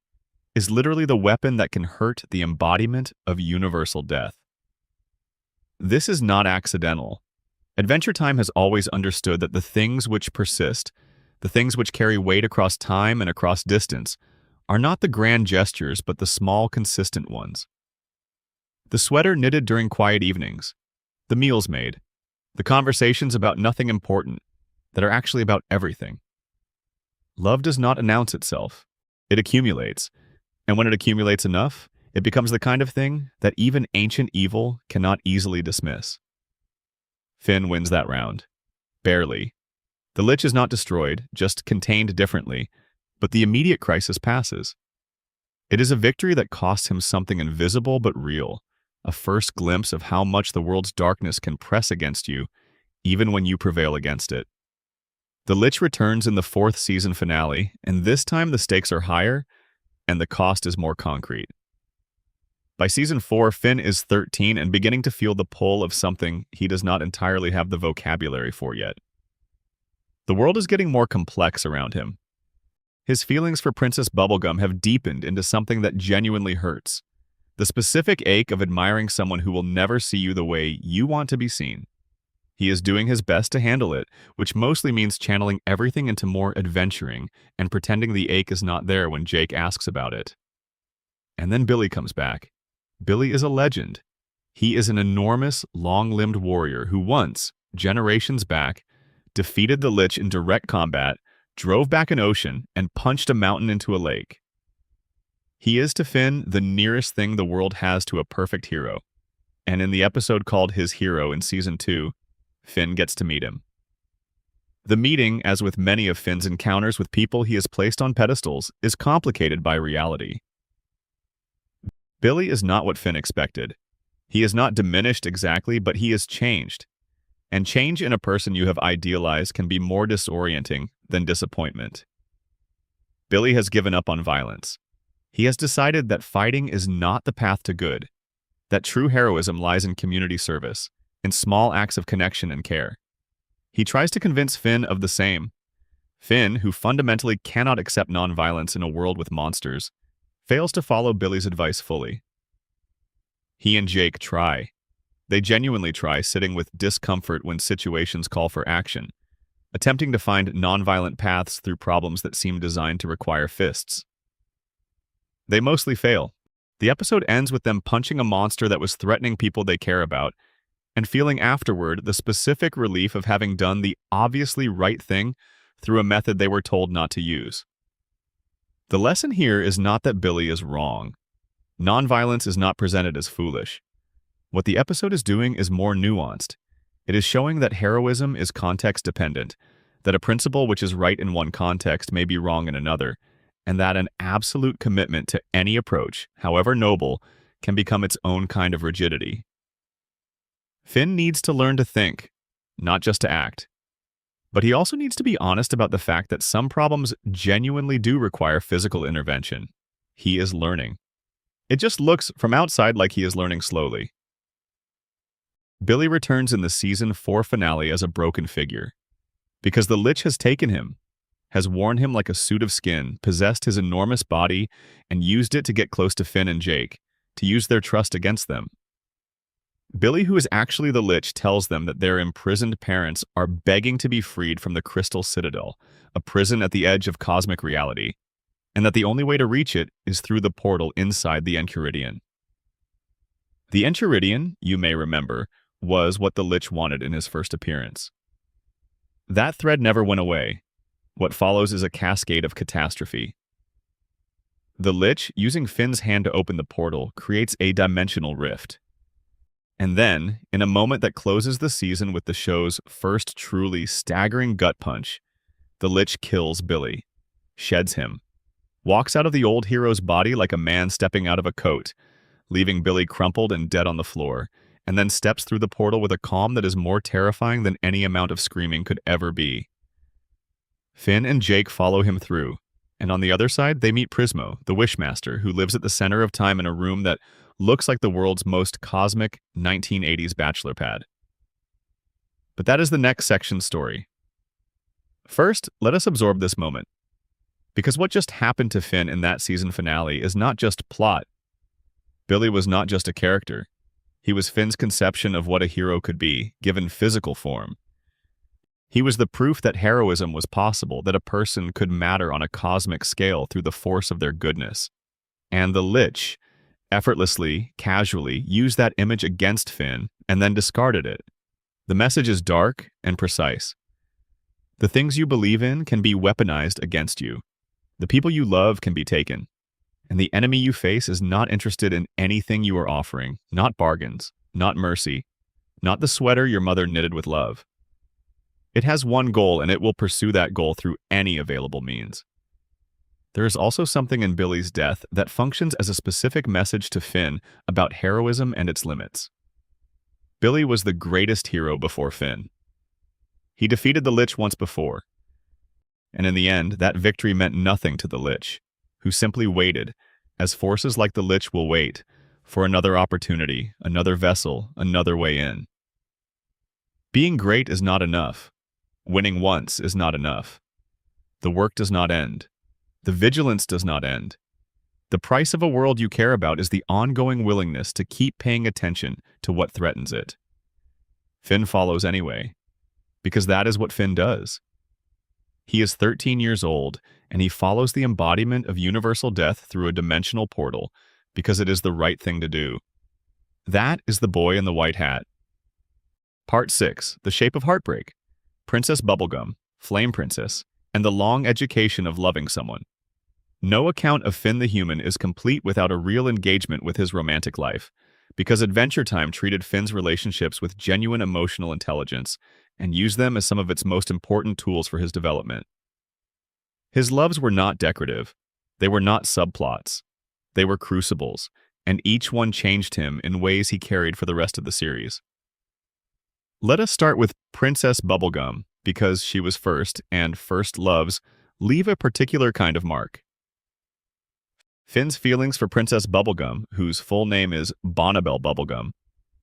is literally the weapon that can hurt the embodiment of universal death. This is not accidental. Adventure Time has always understood that the things which persist, the things which carry weight across time and across distance, are not the grand gestures but the small, consistent ones. The sweater knitted during quiet evenings, the meals made, the conversations about nothing important, that are actually about everything. Love does not announce itself. It accumulates, and when it accumulates enough, it becomes the kind of thing that even ancient evil cannot easily dismiss. Finn wins that round. Barely. The Lich is not destroyed, just contained differently, but the immediate crisis passes. It is a victory that costs him something invisible but real, a first glimpse of how much the world's darkness can press against you, even when you prevail against it. The Lich returns in the 4th season finale, and this time the stakes are higher, and the cost is more concrete. By Season 4, Finn is 13 and beginning to feel the pull of something he does not entirely have the vocabulary for yet. The world is getting more complex around him. His feelings for Princess Bubblegum have deepened into something that genuinely hurts. The specific ache of admiring someone who will never see you the way you want to be seen. He is doing his best to handle it, which mostly means channeling everything into more adventuring and pretending the ache is not there when Jake asks about it. And then Billy comes back. Billy is a legend. He is an enormous, long-limbed warrior who once, generations back, defeated the Lich in direct combat, drove back an ocean, and punched a mountain into a lake. He is to Finn the nearest thing the world has to a perfect hero, and in the episode called His Hero in Season 2, Finn gets to meet him. The meeting, as with many of Finn's encounters with people he has placed on pedestals, is complicated by reality. Billy is not what Finn expected. He is not diminished exactly, but he is changed. And change in a person you have idealized can be more disorienting than disappointment. Billy has given up on violence. He has decided that fighting is not the path to good, that true heroism lies in community service, in small acts of connection and care. He tries to convince Finn of the same. Finn, who fundamentally cannot accept nonviolence in a world with monsters, fails to follow Billy's advice fully. He and Jake try. They genuinely try, sitting with discomfort when situations call for action, attempting to find nonviolent paths through problems that seem designed to require fists. They mostly fail. The episode ends with them punching a monster that was threatening people they care about, and feeling afterward the specific relief of having done the obviously right thing through a method they were told not to use. The lesson here is not that Billy is wrong. Nonviolence is not presented as foolish. What the episode is doing is more nuanced. It is showing that heroism is context-dependent, that a principle which is right in one context may be wrong in another, and that an absolute commitment to any approach, however noble, can become its own kind of rigidity. Finn needs to learn to think, not just to act. But he also needs to be honest about the fact that some problems genuinely do require physical intervention. He is learning. It just looks from outside like he is learning slowly. Billy returns in the Season 4 finale as a broken figure. Because the Lich has taken him, has worn him like a suit of skin, possessed his enormous body, and used it to get close to Finn and Jake, to use their trust against them. Billy, who is actually the Lich, tells them that their imprisoned parents are begging to be freed from the Crystal Citadel, a prison at the edge of cosmic reality, and that the only way to reach it is through the portal inside the Enchiridion. The Enchiridion, you may remember, was what the Lich wanted in his first appearance. That thread never went away. What follows is a cascade of catastrophe. The Lich, using Finn's hand to open the portal, creates a dimensional rift. And then, in a moment that closes the season with the show's first truly staggering gut punch, the Lich kills Billy, sheds him, walks out of the old hero's body like a man stepping out of a coat, leaving Billy crumpled and dead on the floor, and then steps through the portal with a calm that is more terrifying than any amount of screaming could ever be. Finn and Jake follow him through, and on the other side they meet Prismo, the Wishmaster, who lives at the center of time in a room that looks like the world's most cosmic 1980s bachelor pad. But that is the next section's story. First, let us absorb this moment. Because what just happened to Finn in that season finale is not just plot. Billy was not just a character. He was Finn's conception of what a hero could be, given physical form. He was the proof that heroism was possible, that a person could matter on a cosmic scale through the force of their goodness. And the Lich, effortlessly, casually, used that image against Finn and then discarded it. The message is dark and precise. The things you believe in can be weaponized against you. The people you love can be taken. And the enemy you face is not interested in anything you are offering, not bargains, not mercy, not the sweater your mother knitted with love. It has one goal, and it will pursue that goal through any available means. There is also something in Billy's death that functions as a specific message to Finn about heroism and its limits. Billy was the greatest hero before Finn. He defeated the Lich once before, and in the end, that victory meant nothing to the Lich, who simply waited, as forces like the Lich will wait, for another opportunity, another vessel, another way in. Being great is not enough. Winning once is not enough. The work does not end. The vigilance does not end. The price of a world you care about is the ongoing willingness to keep paying attention to what threatens it. Finn follows anyway, because that is what Finn does. He is 13 years old, and he follows the embodiment of universal death through a dimensional portal because it is the right thing to do. That is the boy in the white hat. Part 6, The Shape of Heartbreak, Princess Bubblegum, Flame Princess, and the long education of loving someone. No account of Finn the human is complete without a real engagement with his romantic life, because Adventure Time treated Finn's relationships with genuine emotional intelligence and used them as some of its most important tools for his development. His loves were not decorative. They were not subplots. They were crucibles, and each one changed him in ways he carried for the rest of the series. Let us start with Princess Bubblegum, because she was first, and first loves leave a particular kind of mark. Finn's feelings for Princess Bubblegum, whose full name is Bonnibel Bubblegum,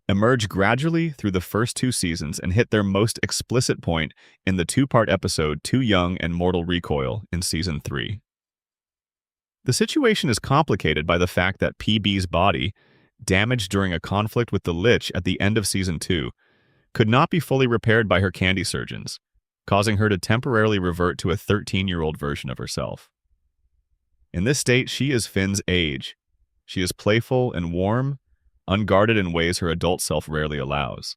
emerge gradually through the first 2 seasons and hit their most explicit point in the 2-part episode Too Young and Mortal Recoil in Season 3. The situation is complicated by the fact that PB's body, damaged during a conflict with the Lich at the end of Season 2, could not be fully repaired by her candy surgeons, causing her to temporarily revert to a 13-year-old version of herself. In this state, she is Finn's age. She is playful and warm, unguarded in ways her adult self rarely allows.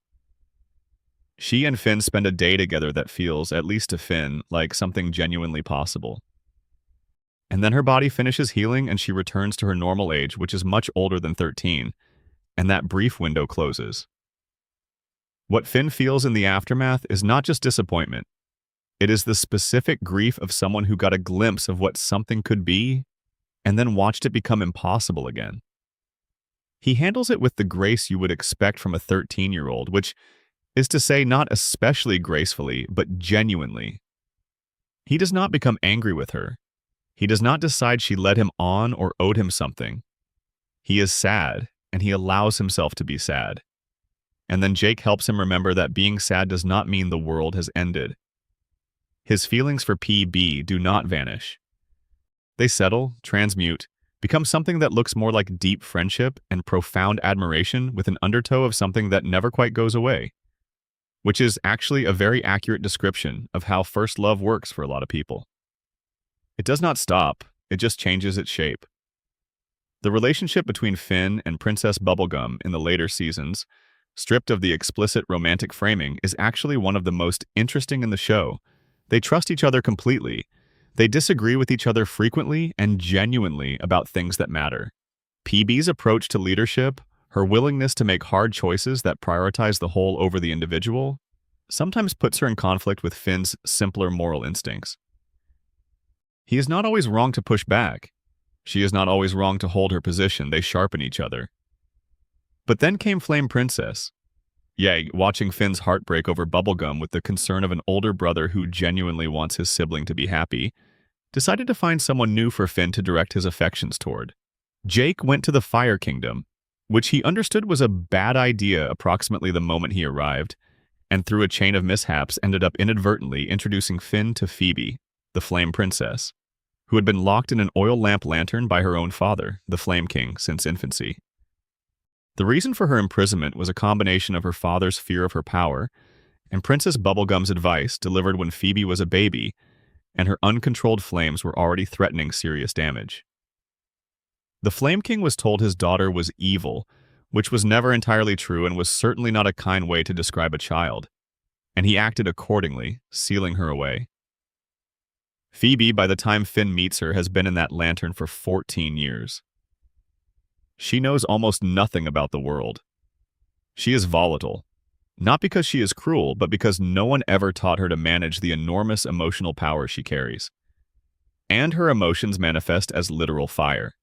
She and Finn spend a day together that feels, at least to Finn, like something genuinely possible. And then her body finishes healing and she returns to her normal age, which is much older than 13, and that brief window closes. What Finn feels in the aftermath is not just disappointment. It is the specific grief of someone who got a glimpse of what something could be and then watched it become impossible again. He handles it with the grace you would expect from a 13-year-old, which is to say not especially gracefully, but genuinely. He does not become angry with her. He does not decide she led him on or owed him something. He is sad, and he allows himself to be sad. And then Jake helps him remember that being sad does not mean the world has ended. His feelings for PB do not vanish. They settle, transmute, become something that looks more like deep friendship and profound admiration with an undertow of something that never quite goes away, which is actually a very accurate description of how first love works for a lot of people. It does not stop, it just changes its shape. The relationship between Finn and Princess Bubblegum in the later seasons, stripped of the explicit romantic framing, is actually one of the most interesting in the show. They trust each other completely. They disagree with each other frequently and genuinely about things that matter. PB's approach to leadership, her willingness to make hard choices that prioritize the whole over the individual, sometimes puts her in conflict with Finn's simpler moral instincts. He is not always wrong to push back. She is not always wrong to hold her position. They sharpen each other. But then came Flame Princess. Watching Finn's heartbreak over Bubblegum with the concern of an older brother who genuinely wants his sibling to be happy, decided to find someone new for Finn to direct his affections toward. Jake went to the Fire Kingdom, which he understood was a bad idea approximately the moment he arrived, and through a chain of mishaps ended up inadvertently introducing Finn to Phoebe, the Flame Princess, who had been locked in an oil lamp lantern by her own father, the Flame King, since infancy. The reason for her imprisonment was a combination of her father's fear of her power and Princess Bubblegum's advice delivered when Phoebe was a baby and her uncontrolled flames were already threatening serious damage. The Flame King was told his daughter was evil, which was never entirely true and was certainly not a kind way to describe a child, and he acted accordingly, sealing her away. Phoebe, by the time Finn meets her, has been in that lantern for 14 years. She knows almost nothing about the world. She is volatile, not because she is cruel, but because no one ever taught her to manage the enormous emotional power she carries. And her emotions manifest as literal fire.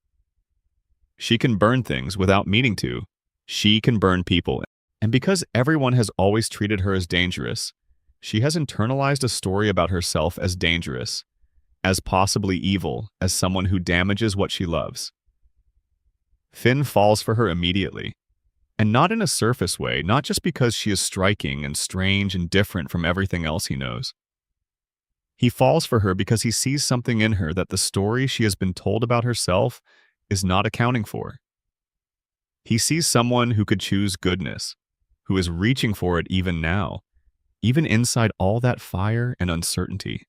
She can burn things without meaning to. She can burn people. And because everyone has always treated her as dangerous, she has internalized a story about herself as dangerous, as possibly evil, as someone who damages what she loves. Finn falls for her immediately, and not in a surface way, not just because she is striking and strange and different from everything else he knows. He falls for her because he sees something in her that the story she has been told about herself is not accounting for. He sees someone who could choose goodness, who is reaching for it even now, even inside all that fire and uncertainty.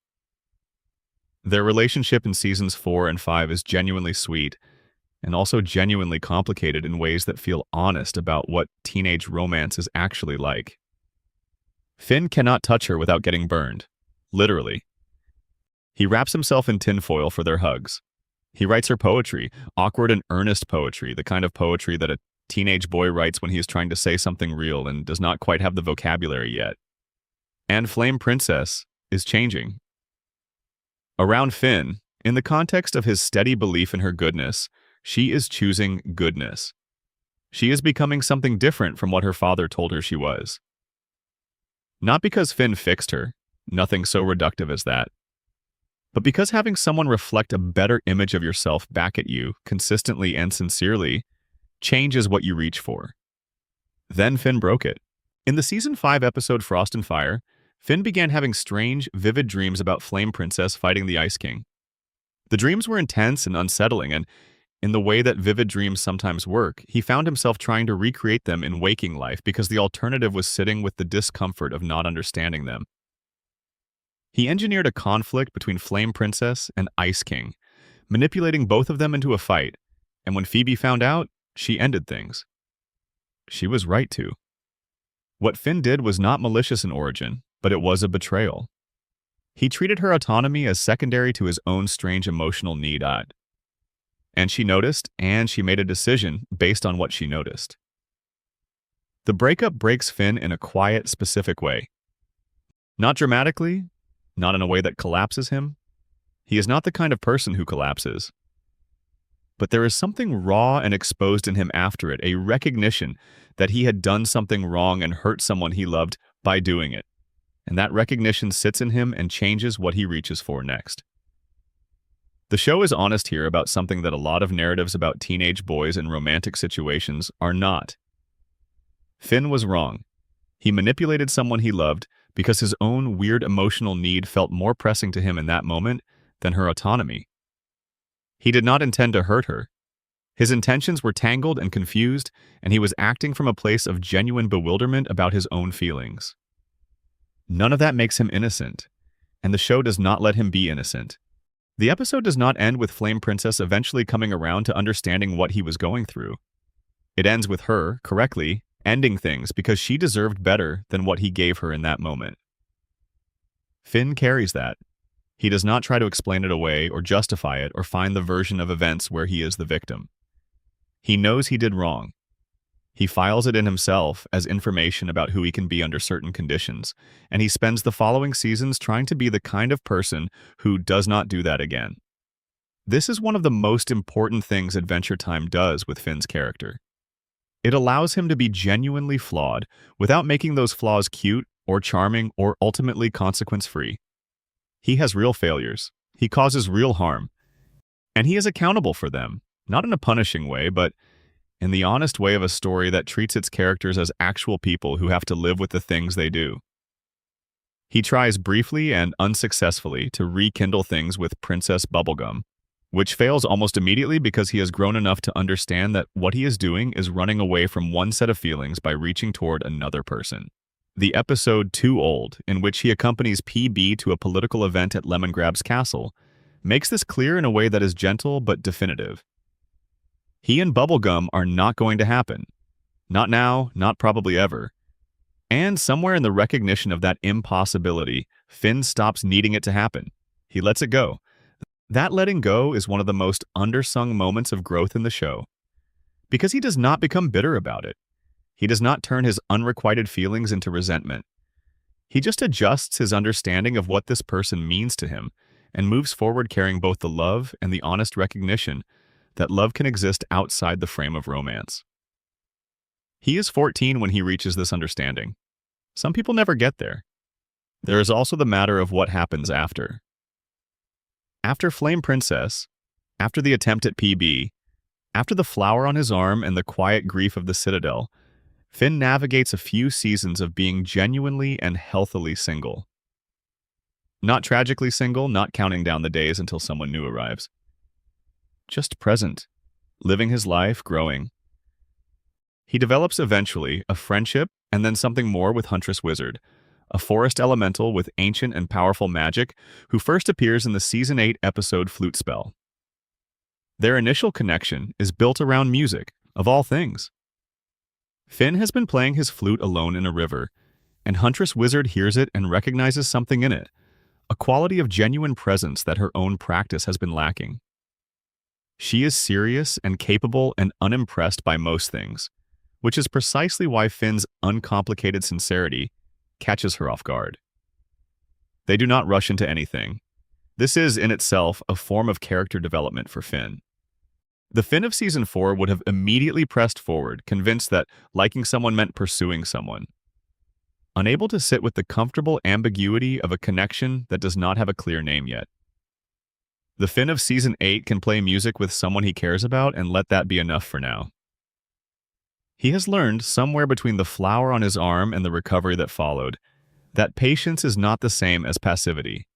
Their relationship in seasons 4 and 5 is genuinely sweet, and also genuinely complicated in ways that feel honest about what teenage romance is actually like. Finn cannot touch her without getting burned, literally. He wraps himself in tinfoil for their hugs. He writes her poetry, awkward and earnest poetry, the kind of poetry that a teenage boy writes when he is trying to say something real and does not quite have the vocabulary yet. And Flame Princess is changing. Around Finn, in the context of his steady belief in her goodness, she is choosing goodness. She is becoming something different from what her father told her she was. Not because Finn fixed her, nothing so reductive as that, but because having someone reflect a better image of yourself back at you, consistently and sincerely, changes what you reach for. Then Finn broke it. In the Season 5 episode Frost and Fire, Finn began having strange, vivid dreams about Flame Princess fighting the Ice King. The dreams were intense and unsettling, and in the way that vivid dreams sometimes work, he found himself trying to recreate them in waking life because the alternative was sitting with the discomfort of not understanding them. He engineered a conflict between Flame Princess and Ice King, manipulating both of them into a fight, and when Phoebe found out, she ended things. She was right to. What Finn did was not malicious in origin, but it was a betrayal. He treated her autonomy as secondary to his own strange emotional need. And she noticed, and she made a decision based on what she noticed. The breakup breaks Finn in a quiet, specific way. Not dramatically, not in a way that collapses him. He is not the kind of person who collapses. But there is something raw and exposed in him after it, a recognition that he had done something wrong and hurt someone he loved by doing it. And that recognition sits in him and changes what he reaches for next. The show is honest here about something that a lot of narratives about teenage boys in romantic situations are not. Finn was wrong. He manipulated someone he loved because his own weird emotional need felt more pressing to him in that moment than her autonomy. He did not intend to hurt her. His intentions were tangled and confused, and he was acting from a place of genuine bewilderment about his own feelings. None of that makes him innocent, and the show does not let him be innocent. The episode does not end with Flame Princess eventually coming around to understanding what he was going through. It ends with her, correctly, ending things because she deserved better than what he gave her in that moment. Finn carries that. He does not try to explain it away or justify it or find the version of events where he is the victim. He knows he did wrong. He files it in himself as information about who he can be under certain conditions, and he spends the following seasons trying to be the kind of person who does not do that again. This is one of the most important things Adventure Time does with Finn's character. It allows him to be genuinely flawed without making those flaws cute or charming or ultimately consequence-free. He has real failures, he causes real harm, and he is accountable for them, not in a punishing way, but in the honest way of a story that treats its characters as actual people who have to live with the things they do. He tries briefly and unsuccessfully to rekindle things with Princess Bubblegum, which fails almost immediately because he has grown enough to understand that what he is doing is running away from one set of feelings by reaching toward another person. The episode Too Old, in which he accompanies PB to a political event at Lemongrab's castle, makes this clear in a way that is gentle but definitive. He and Bubblegum are not going to happen. Not now, not probably ever. And somewhere in the recognition of that impossibility, Finn stops needing it to happen. He lets it go. That letting go is one of the most undersung moments of growth in the show. Because he does not become bitter about it. He does not turn his unrequited feelings into resentment. He just adjusts his understanding of what this person means to him and moves forward carrying both the love and the honest recognition that love can exist outside the frame of romance. He is 14 when he reaches this understanding. Some people never get there. There is also the matter of what happens after. After Flame Princess, after the attempt at PB, after the flower on his arm and the quiet grief of the Citadel, Finn navigates a few seasons of being genuinely and healthily single. Not tragically single, not counting down the days until someone new arrives. Just present, living his life, growing. He develops eventually a friendship and then something more with Huntress Wizard, a forest elemental with ancient and powerful magic who first appears in the Season 8 episode Flute Spell. Their initial connection is built around music, of all things. Finn has been playing his flute alone in a river, and Huntress Wizard hears it and recognizes something in it, a quality of genuine presence that her own practice has been lacking. She is serious and capable and unimpressed by most things, which is precisely why Finn's uncomplicated sincerity catches her off guard. They do not rush into anything. This is, in itself, a form of character development for Finn. The Finn of Season 4 would have immediately pressed forward, convinced that liking someone meant pursuing someone. Unable to sit with the comfortable ambiguity of a connection that does not have a clear name yet. The Finn of Season 8 can play music with someone he cares about and let that be enough for now. He has learned, somewhere between the flower on his arm and the recovery that followed, that patience is not the same as passivity.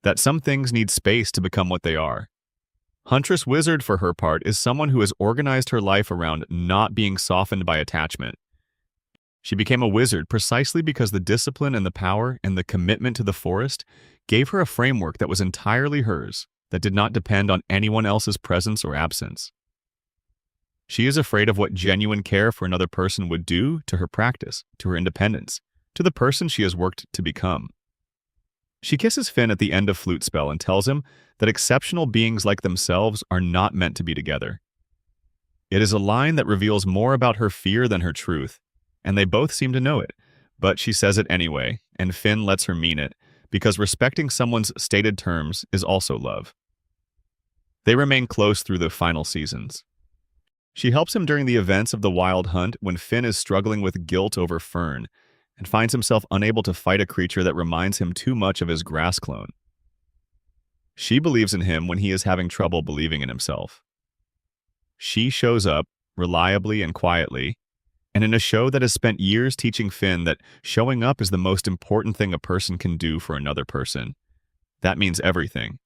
That some things need space to become what they are. Huntress Wizard, for her part, is someone who has organized her life around not being softened by attachment. She became a wizard precisely because the discipline and the power and the commitment to the forest gave her a framework that was entirely hers, that did not depend on anyone else's presence or absence. She is afraid of what genuine care for another person would do to her practice, to her independence, to the person she has worked to become. She kisses Finn at the end of Flute Spell and tells him that exceptional beings like themselves are not meant to be together. It is a line that reveals more about her fear than her truth, and they both seem to know it, but she says it anyway, and Finn lets her mean it, because respecting someone's stated terms is also love. They remain close through the final seasons. She helps him during the events of the Wild Hunt when Finn is struggling with guilt over Fern, and finds himself unable to fight a creature that reminds him too much of his grass clone. She believes in him when he is having trouble believing in himself. She shows up, reliably and quietly, and in a show that has spent years teaching Finn that showing up is the most important thing a person can do for another person. That means everything.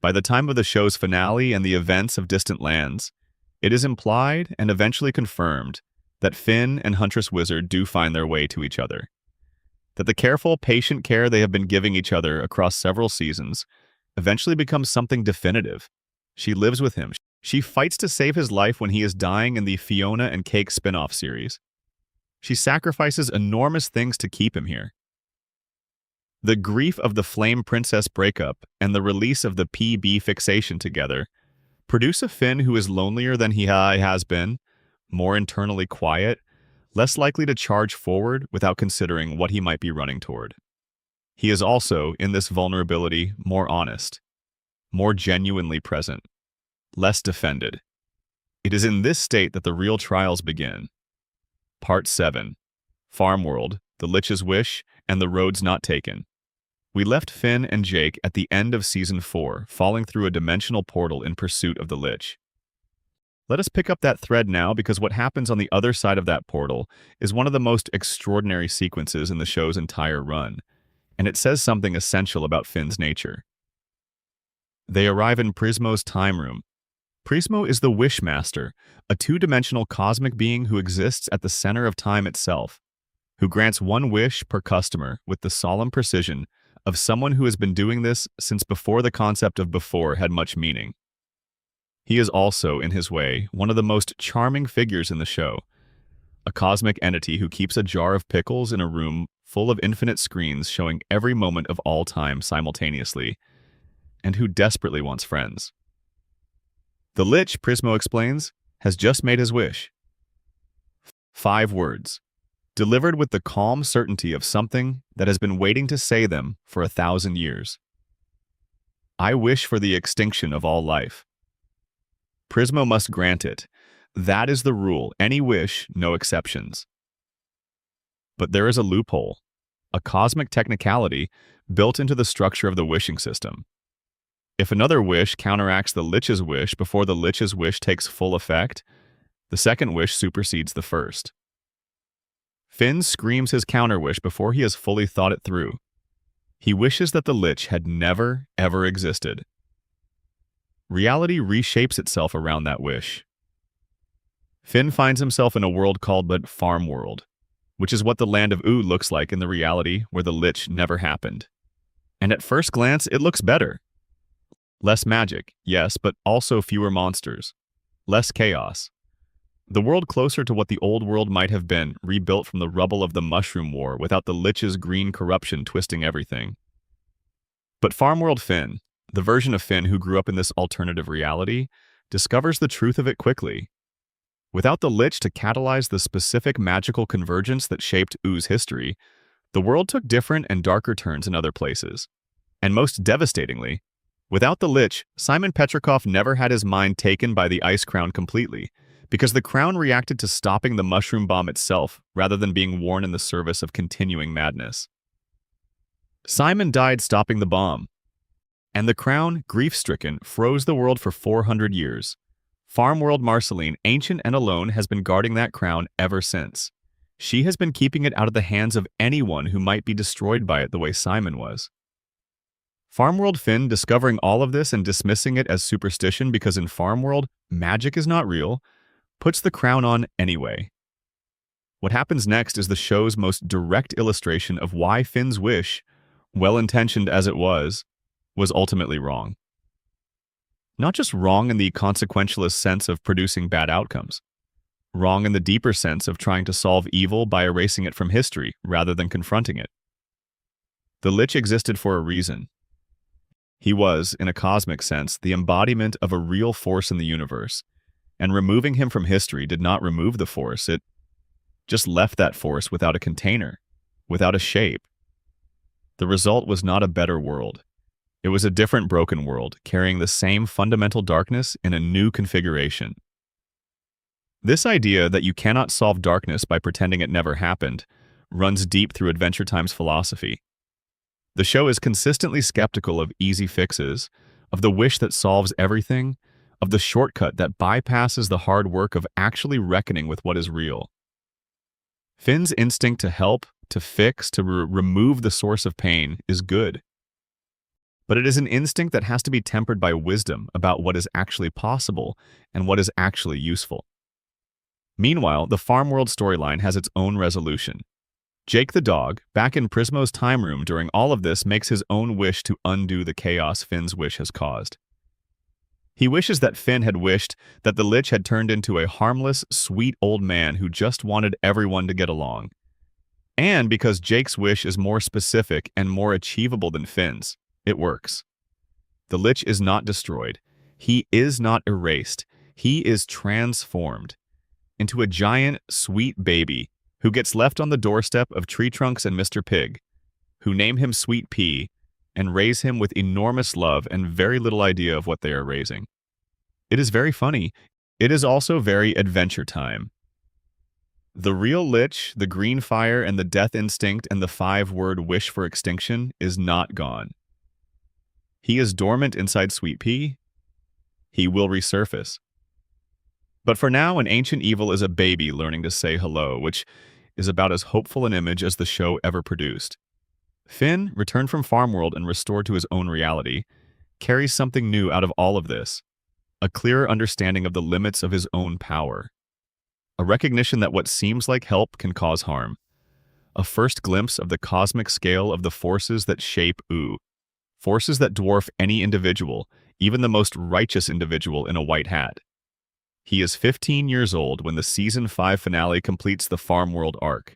By the time of the show's finale and the events of Distant Lands, it is implied and eventually confirmed that Finn and Huntress Wizard do find their way to each other. That the careful, patient care they have been giving each other across several seasons eventually becomes something definitive. She lives with him. She fights to save his life when he is dying in the Fiona and Cake spin-off series. She sacrifices enormous things to keep him here. The grief of the Flame Princess breakup and the release of the PB fixation together produce a Finn who is lonelier than he has been, more internally quiet, less likely to charge forward without considering what he might be running toward. He is also, in this vulnerability, more honest, more genuinely present, less defended. It is in this state that the real trials begin. Part 7. Farm World, The Lich's Wish, and the Roads Not Taken. We left Finn and Jake at the end of Season 4, falling through a dimensional portal in pursuit of the Lich. Let us pick up that thread now, because what happens on the other side of that portal is one of the most extraordinary sequences in the show's entire run, and it says something essential about Finn's nature. They arrive in Prismo's time room. Prismo is the Wishmaster, a two-dimensional cosmic being who exists at the center of time itself, who grants one wish per customer with the solemn precision of someone who has been doing this since before the concept of before had much meaning. He is also, in his way, one of the most charming figures in the show, a cosmic entity who keeps a jar of pickles in a room full of infinite screens showing every moment of all time simultaneously, and who desperately wants friends. The Lich, Prismo explains, has just made his wish. 5 words, delivered with the calm certainty of something that has been waiting to say them for 1,000 years. I wish for the extinction of all life. Prismo must grant it. That is the rule. Any wish, no exceptions. But there is a loophole, a cosmic technicality built into the structure of the wishing system. If another wish counteracts the Lich's wish before the Lich's wish takes full effect, the second wish supersedes the first. Finn screams his counter-wish before he has fully thought it through. He wishes that the Lich had never, ever existed. Reality reshapes itself around that wish. Finn finds himself in a world called the Farm World, which is what the land of Oo looks like in the reality where the Lich never happened. And at first glance, it looks better. Less magic, yes, but also fewer monsters. Less chaos. The world closer to what the old world might have been, rebuilt from the rubble of the Mushroom War without the Lich's green corruption twisting everything. But Farm World Finn, The version of Finn who grew up in this alternative reality discovers the truth of it quickly. Without the Lich to catalyze the specific magical convergence that shaped Oo's history, the world took different and darker turns in other places. And most devastatingly, without the Lich, Simon Petrikov never had his mind taken by the Ice Crown completely, because the crown reacted to stopping the mushroom bomb itself rather than being worn in the service of continuing madness. Simon died stopping the bomb, and the crown, grief-stricken, froze the world for 400 years. Farm World Marceline, ancient and alone, has been guarding that crown ever since. She has been keeping it out of the hands of anyone who might be destroyed by it the way Simon was. Farm World Finn, discovering all of this and dismissing it as superstition because in Farm World, magic is not real, puts the crown on anyway. What happens next is the show's most direct illustration of why Finn's wish, well-intentioned as it was ultimately wrong. Not just wrong in the consequentialist sense of producing bad outcomes. Wrong in the deeper sense of trying to solve evil by erasing it from history rather than confronting it. The Lich existed for a reason. He was, in a cosmic sense, the embodiment of a real force in the universe, and removing him from history did not remove the force, it just left that force without a container, without a shape. The result was not a better world. It was a different broken world, carrying the same fundamental darkness in a new configuration. This idea that you cannot solve darkness by pretending it never happened runs deep through Adventure Time's philosophy. The show is consistently skeptical of easy fixes, of the wish that solves everything, of the shortcut that bypasses the hard work of actually reckoning with what is real. Finn's instinct to help, to fix, to remove the source of pain is good. But it is an instinct that has to be tempered by wisdom about what is actually possible and what is actually useful. Meanwhile, the Farm World storyline has its own resolution. Jake the dog, back in Prismo's time room during all of this, makes his own wish to undo the chaos Finn's wish has caused. He wishes that Finn had wished that the Lich had turned into a harmless, sweet old man who just wanted everyone to get along. And because Jake's wish is more specific and more achievable than Finn's, it works. The Lich is not destroyed. He is not erased. He is transformed into a giant, sweet baby who gets left on the doorstep of Tree Trunks and Mr. Pig, who name him Sweet Pea and raise him with enormous love and very little idea of what they are raising. It is very funny. It is also very Adventure Time. The real Lich, the green fire and the death instinct and the 5-word wish for extinction is not gone. He is dormant inside Sweet Pea. He will resurface. But for now, an ancient evil is a baby learning to say hello, which is about as hopeful an image as the show ever produced. Finn, returned from Farm World and restored to his own reality, carries something new out of all of this, a clearer understanding of the limits of his own power, a recognition that what seems like help can cause harm, a first glimpse of the cosmic scale of the forces that shape Ooh, forces that dwarf any individual, even the most righteous individual in a white hat. He is 15 years old when the Season 5 finale completes the Farm World arc.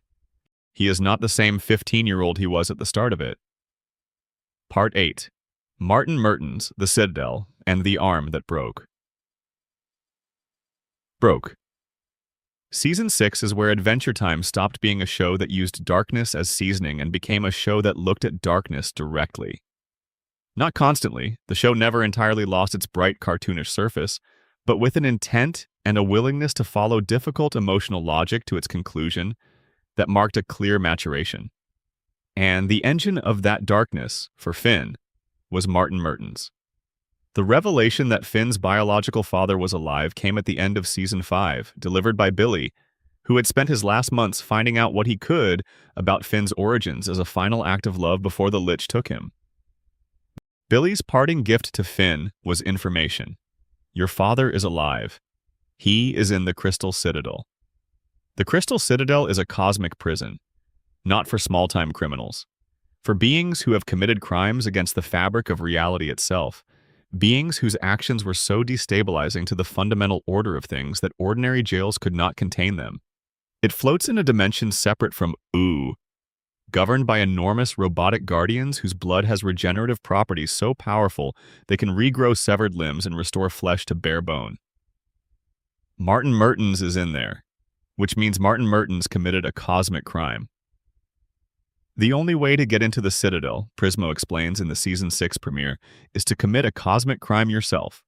He is not the same 15-year-old he was at the start of it. Part 8. Martin Mertens, The Citadel, and the Arm That Broke. Season 6 is where Adventure Time stopped being a show that used darkness as seasoning and became a show that looked at darkness directly. Not constantly, the show never entirely lost its bright, cartoonish surface, but with an intent and a willingness to follow difficult emotional logic to its conclusion that marked a clear maturation. And the engine of that darkness, for Finn, was Martin Mertens. The revelation that Finn's biological father was alive came at the end of Season 5, delivered by Billy, who had spent his last months finding out what he could about Finn's origins as a final act of love before the Lich took him. Billy's parting gift to Finn was information. Your father is alive. He is in the Crystal Citadel. The Crystal Citadel is a cosmic prison, not for small-time criminals. For beings who have committed crimes against the fabric of reality itself, beings whose actions were so destabilizing to the fundamental order of things that ordinary jails could not contain them. It floats in a dimension separate from Ooh, governed by enormous robotic guardians whose blood has regenerative properties so powerful they can regrow severed limbs and restore flesh to bare bone. Martin Mertens is in there, which means Martin Mertens committed a cosmic crime. The only way to get into the Citadel, Prismo explains in the Season 6 premiere, is to commit a cosmic crime yourself,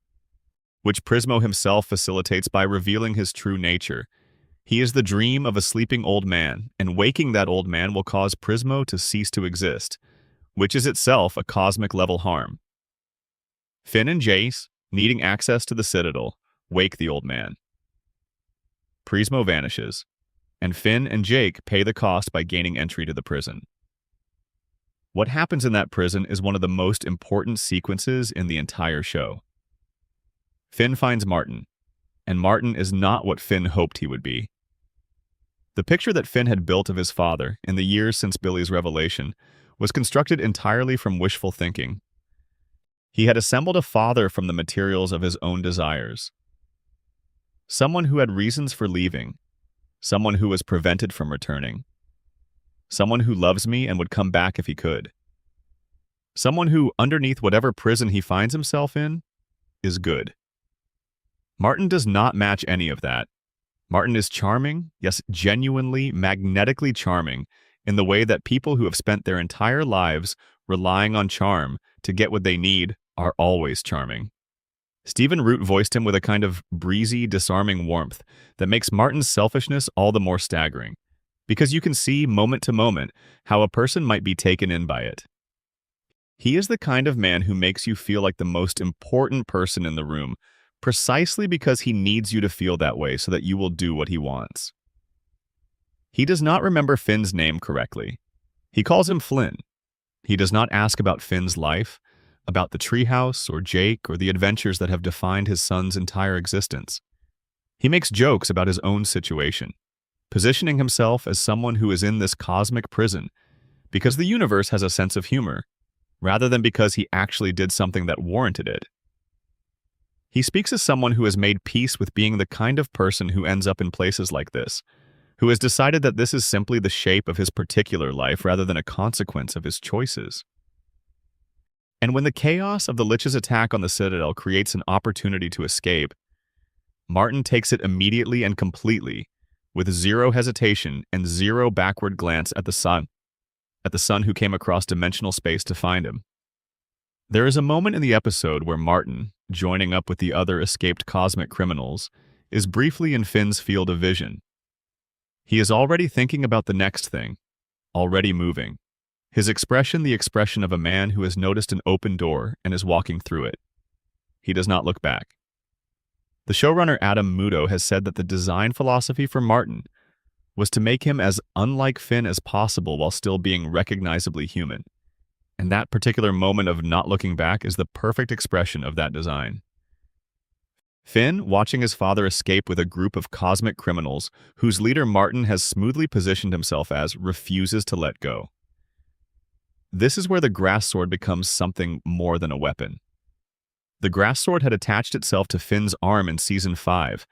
which Prismo himself facilitates by revealing his true nature. He is the dream of a sleeping old man, and waking that old man will cause Prismo to cease to exist, which is itself a cosmic-level harm. Finn and Jace, needing access to the Citadel, wake the old man. Prismo vanishes, and Finn and Jake pay the cost by gaining entry to the prison. What happens in that prison is one of the most important sequences in the entire show. Finn finds Martin, and Martin is not what Finn hoped he would be. The picture that Finn had built of his father in the years since Billy's revelation was constructed entirely from wishful thinking. He had assembled a father from the materials of his own desires. Someone who had reasons for leaving, someone who was prevented from returning. Someone who loves me and would come back if he could. Someone who, underneath whatever prison he finds himself in, is good. Martin does not match any of that. Martin is charming, yes, genuinely, magnetically charming, in the way that people who have spent their entire lives relying on charm to get what they need are always charming. Stephen Root voiced him with a kind of breezy, disarming warmth that makes Martin's selfishness all the more staggering, because you can see, moment to moment, how a person might be taken in by it. He is the kind of man who makes you feel like the most important person in the room, precisely because he needs you to feel that way so that you will do what he wants. He does not remember Finn's name correctly. He calls him Flynn. He does not ask about Finn's life, about the treehouse or Jake or the adventures that have defined his son's entire existence. He makes jokes about his own situation, positioning himself as someone who is in this cosmic prison because the universe has a sense of humor, rather than because he actually did something that warranted it. He speaks as someone who has made peace with being the kind of person who ends up in places like this, who has decided that this is simply the shape of his particular life rather than a consequence of his choices. And when the chaos of the Lich's attack on the Citadel creates an opportunity to escape, Martin takes it immediately and completely, with zero hesitation and zero backward glance at the sun who came across dimensional space to find him. There is a moment in the episode where Martin, joining up with the other escaped cosmic criminals, is briefly in Finn's field of vision. He is already thinking about the next thing, already moving. His expression the expression of a man who has noticed an open door and is walking through it. He does not look back. The showrunner Adam Muto has said that the design philosophy for Martin was to make him as unlike Finn as possible while still being recognizably human. And that particular moment of not looking back is the perfect expression of that design. Finn, watching his father escape with a group of cosmic criminals whose leader Martin has smoothly positioned himself as, refuses to let go. This is where the grass sword becomes something more than a weapon. The grass sword had attached itself to Finn's arm in Season 5,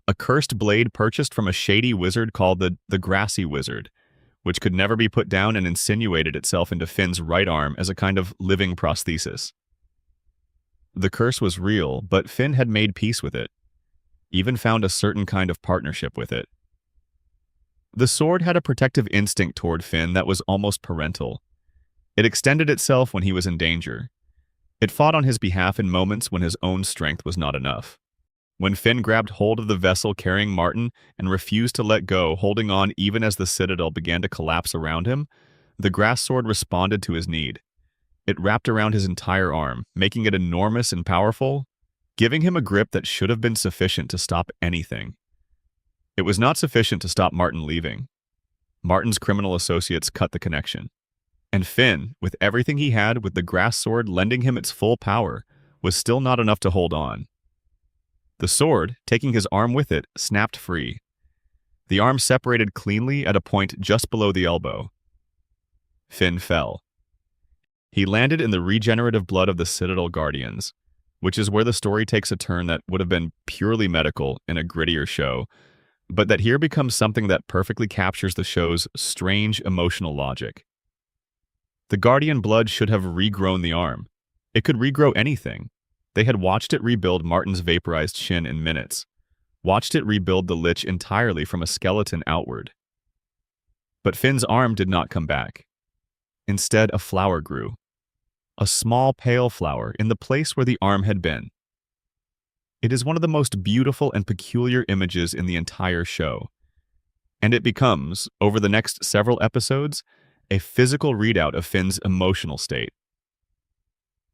a cursed blade purchased from a shady wizard called the Grassy Wizard, which could never be put down and insinuated itself into Finn's right arm as a kind of living prosthesis. The curse was real, but Finn had made peace with it, even found a certain kind of partnership with it. The sword had a protective instinct toward Finn that was almost parental. It extended itself when he was in danger. It fought on his behalf in moments when his own strength was not enough. When Finn grabbed hold of the vessel carrying Martin and refused to let go, holding on even as the Citadel began to collapse around him, the grass sword responded to his need. It wrapped around his entire arm, making it enormous and powerful, giving him a grip that should have been sufficient to stop anything. It was not sufficient to stop Martin leaving. Martin's criminal associates cut the connection. And Finn, with everything he had, with the grass sword lending him its full power, was still not enough to hold on. The sword, taking his arm with it, snapped free. The arm separated cleanly at a point just below the elbow. Finn fell. He landed in the regenerative blood of the Citadel Guardians, which is where the story takes a turn that would have been purely medical in a grittier show, but that here becomes something that perfectly captures the show's strange emotional logic. The Guardian blood should have regrown the arm. It could regrow anything. They had watched it rebuild Martin's vaporized shin in minutes, watched it rebuild the lich entirely from a skeleton outward. But Finn's arm did not come back. Instead, a flower grew. A small pale flower in the place where the arm had been. It is one of the most beautiful and peculiar images in the entire show. And it becomes, over the next several episodes, a physical readout of Finn's emotional state.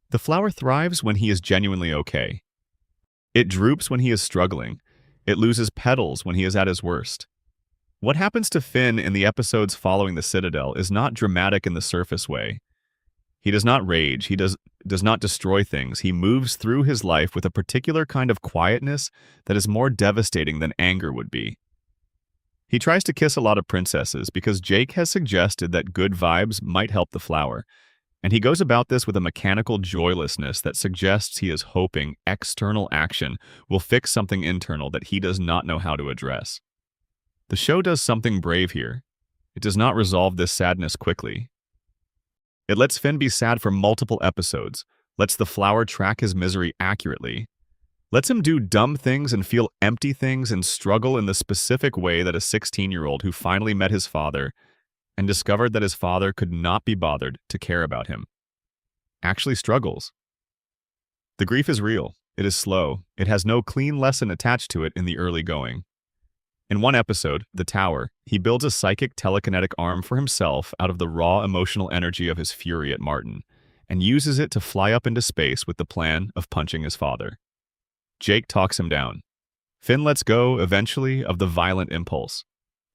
The flower thrives when he is genuinely okay. It droops when he is struggling. It loses petals when he is at his worst. What happens to Finn in the episodes following the Citadel is not dramatic in the surface way. He does not rage, he does not destroy things. He moves through his life with a particular kind of quietness that is more devastating than anger would be. He tries to kiss a lot of princesses because Jake has suggested that good vibes might help the flower, and he goes about this with a mechanical joylessness that suggests he is hoping external action will fix something internal that he does not know how to address. The show does something brave here. It does not resolve this sadness quickly. It lets Finn be sad for multiple episodes, lets the flower track his misery accurately, lets him do dumb things and feel empty things and struggle in the specific way that a 16-year-old who finally met his father and discovered that his father could not be bothered to care about him actually struggles. The grief is real. It is slow. It has no clean lesson attached to it in the early going. In one episode, The Tower, he builds a psychic telekinetic arm for himself out of the raw emotional energy of his fury at Martin, and uses it to fly up into space with the plan of punching his father. Jake talks him down. Finn lets go, eventually, of the violent impulse,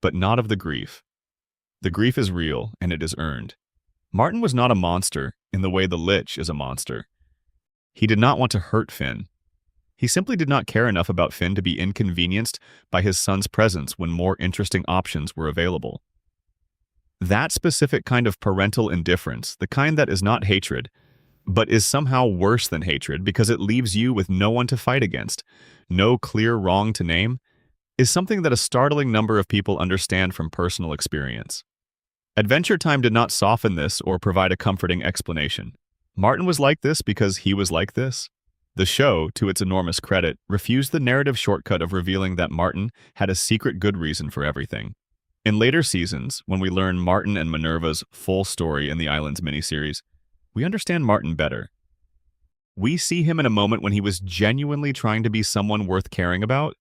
but not of the grief. The grief is real, and it is earned. Martin was not a monster in the way the Lich is a monster. He did not want to hurt Finn. He simply did not care enough about Finn to be inconvenienced by his son's presence when more interesting options were available. That specific kind of parental indifference, the kind that is not hatred, but is somehow worse than hatred because it leaves you with no one to fight against, no clear wrong to name, is something that a startling number of people understand from personal experience. Adventure Time did not soften this or provide a comforting explanation. Martin was like this because he was like this. The show, to its enormous credit, refused the narrative shortcut of revealing that Martin had a secret good reason for everything. In later seasons, when we learn Martin and Minerva's full story in the Islands miniseries, we understand Martin better. We see him in a moment when he was genuinely trying to be someone worth caring about.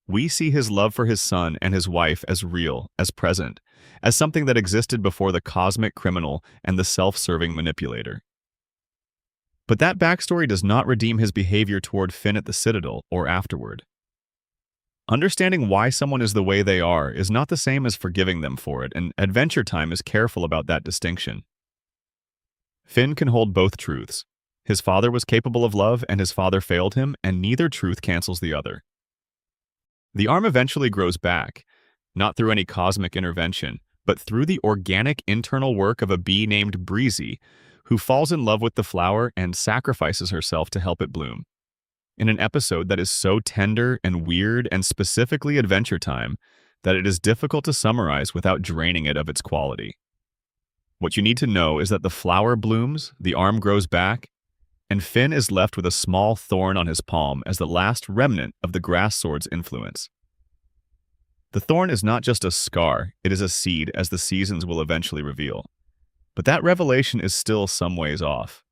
We see his love for his son and his wife as real, as present, as something that existed before the cosmic criminal and the self-serving manipulator. But that backstory does not redeem his behavior toward Finn at the Citadel or afterward. Understanding why someone is the way they are is not the same as forgiving them for it, and Adventure Time is careful about that distinction. Finn can hold both truths. His father was capable of love, and his father failed him, and neither truth cancels the other. The arm eventually grows back, not through any cosmic intervention, but through the organic internal work of a bee named Breezy, who falls in love with the flower and sacrifices herself to help it bloom. In an episode that is so tender and weird and specifically Adventure Time that it is difficult to summarize without draining it of its quality. What you need to know is that the flower blooms, the arm grows back, and Finn is left with a small thorn on his palm as the last remnant of the grass sword's influence. The thorn is not just a scar, it is a seed, as the seasons will eventually reveal. But that revelation is still some ways off.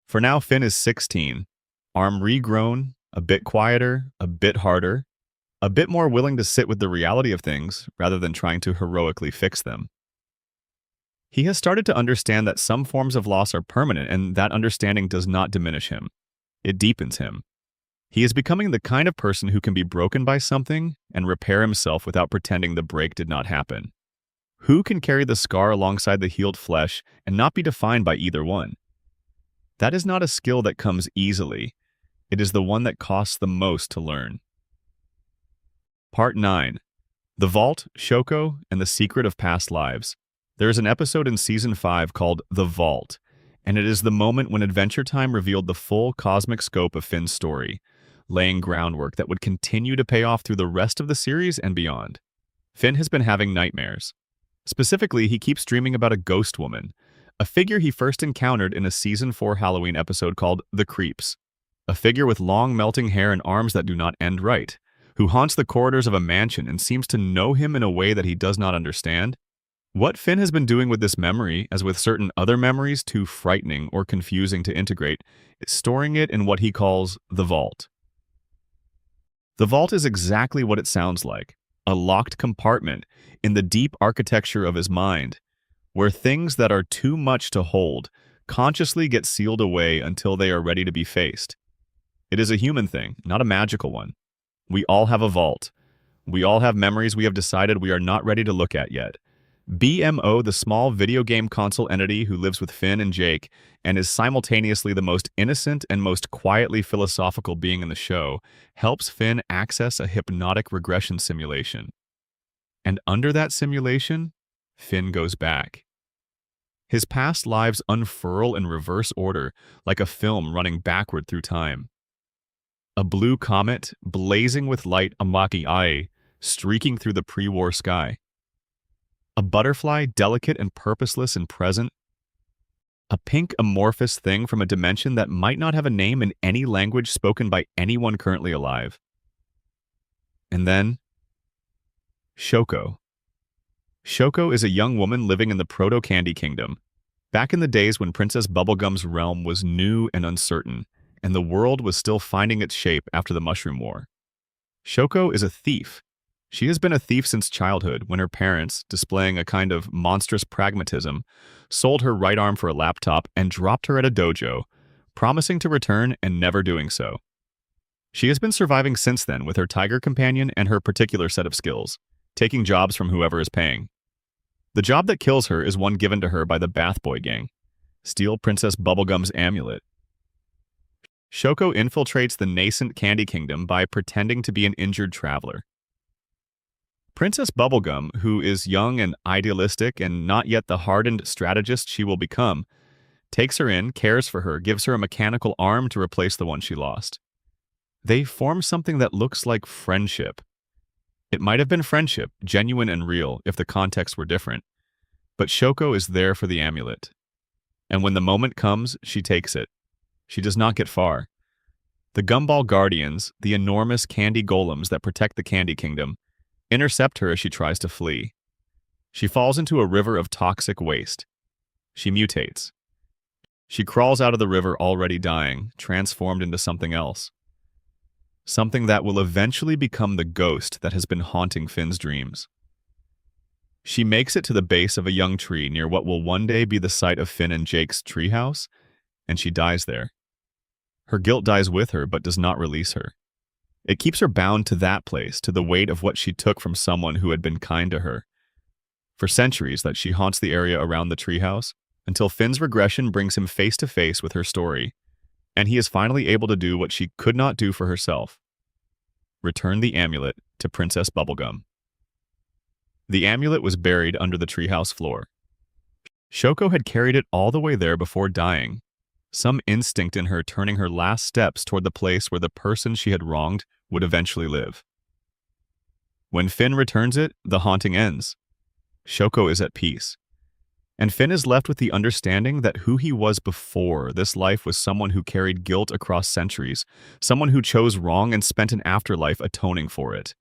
For now, Finn is 16, arm regrown, a bit quieter, a bit harder, a bit more willing to sit with the reality of things rather than trying to heroically fix them. He has started to understand that some forms of loss are permanent, and that understanding does not diminish him. It deepens him. He is becoming the kind of person who can be broken by something and repair himself without pretending the break did not happen. Who can carry the scar alongside the healed flesh and not be defined by either one? That is not a skill that comes easily. It is the one that costs the most to learn. Part 9. The Vault, Shoko, and the Secret of Past Lives. There is an episode in Season 5 called The Vault, and it is the moment when Adventure Time revealed the full cosmic scope of Finn's story, laying groundwork that would continue to pay off through the rest of the series and beyond. Finn has been having nightmares. Specifically, he keeps dreaming about a ghost woman, a figure he first encountered in a Season 4 Halloween episode called The Creeps. A figure with long melting hair and arms that do not end right, who haunts the corridors of a mansion and seems to know him in a way that he does not understand. What Finn has been doing with this memory, as with certain other memories too frightening or confusing to integrate, is storing it in what he calls the vault. The vault is exactly what it sounds like, a locked compartment in the deep architecture of his mind, where things that are too much to hold consciously get sealed away until they are ready to be faced. It is a human thing, not a magical one. We all have a vault. We all have memories we have decided we are not ready to look at yet. BMO, the small video game console entity who lives with Finn and Jake and is simultaneously the most innocent and most quietly philosophical being in the show, helps Finn access a hypnotic regression simulation. And under that simulation, Finn goes back. His past lives unfurl in reverse order, like a film running backward through time. A blue comet, blazing with light Amaki-ai, streaking through the pre-war sky. A butterfly, delicate and purposeless and present. A pink amorphous thing from a dimension that might not have a name in any language spoken by anyone currently alive. And then, Shoko. Shoko is a young woman living in the Proto-Candy Kingdom, back in the days when Princess Bubblegum's realm was new and uncertain, and the world was still finding its shape after the Mushroom War. Shoko is a thief. She has been a thief since childhood, when her parents, displaying a kind of monstrous pragmatism, sold her right arm for a laptop and dropped her at a dojo, promising to return and never doing so. She has been surviving since then with her tiger companion and her particular set of skills, taking jobs from whoever is paying. The job that kills her is one given to her by the Bath Boy gang: steal Princess Bubblegum's amulet. Shoko infiltrates the nascent Candy Kingdom by pretending to be an injured traveler. Princess Bubblegum, who is young and idealistic and not yet the hardened strategist she will become, takes her in, cares for her, gives her a mechanical arm to replace the one she lost. They form something that looks like friendship. It might have been friendship, genuine and real, if the context were different. But Shoko is there for the amulet. And when the moment comes, she takes it. She does not get far. The Gumball Guardians, the enormous candy golems that protect the Candy Kingdom, intercept her as she tries to flee. She falls into a river of toxic waste. She mutates. She crawls out of the river already dying, transformed into something else. Something that will eventually become the ghost that has been haunting Finn's dreams. She makes it to the base of a young tree near what will one day be the site of Finn and Jake's treehouse, and she dies there. Her guilt dies with her but does not release her. It keeps her bound to that place, to the weight of what she took from someone who had been kind to her. For centuries that she haunts the area around the treehouse, until Finn's regression brings him face to face with her story, and he is finally able to do what she could not do for herself: return the amulet to Princess Bubblegum. The amulet was buried under the treehouse floor. Shoko had carried it all the way there before dying, some instinct in her turning her last steps toward the place where the person she had wronged would eventually live. When Finn returns it, the haunting ends. Shoko is at peace. And Finn is left with the understanding that who he was before this life was someone who carried guilt across centuries, someone who chose wrong and spent an afterlife atoning for it.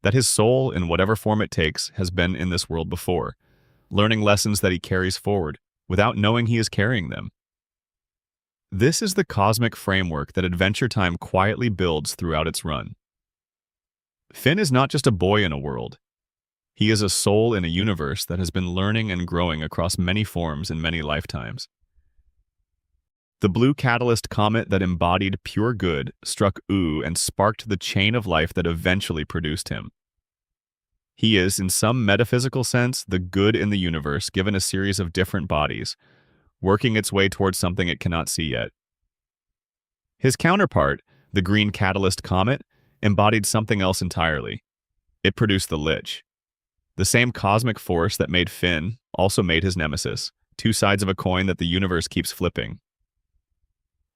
That his soul, in whatever form it takes, has been in this world before, learning lessons that he carries forward, without knowing he is carrying them. This is the cosmic framework that Adventure Time quietly builds throughout its run. Finn is not just a boy in a world. He is a soul in a universe that has been learning and growing across many forms in many lifetimes. The blue catalyst comet that embodied pure good struck Ooh and sparked the chain of life that eventually produced him. He is, in some metaphysical sense, the good in the universe given a series of different bodies, working its way towards something it cannot see yet. His counterpart, the green catalyst comet, embodied something else entirely. It produced the Lich. The same cosmic force that made Finn also made his nemesis, two sides of a coin that the universe keeps flipping.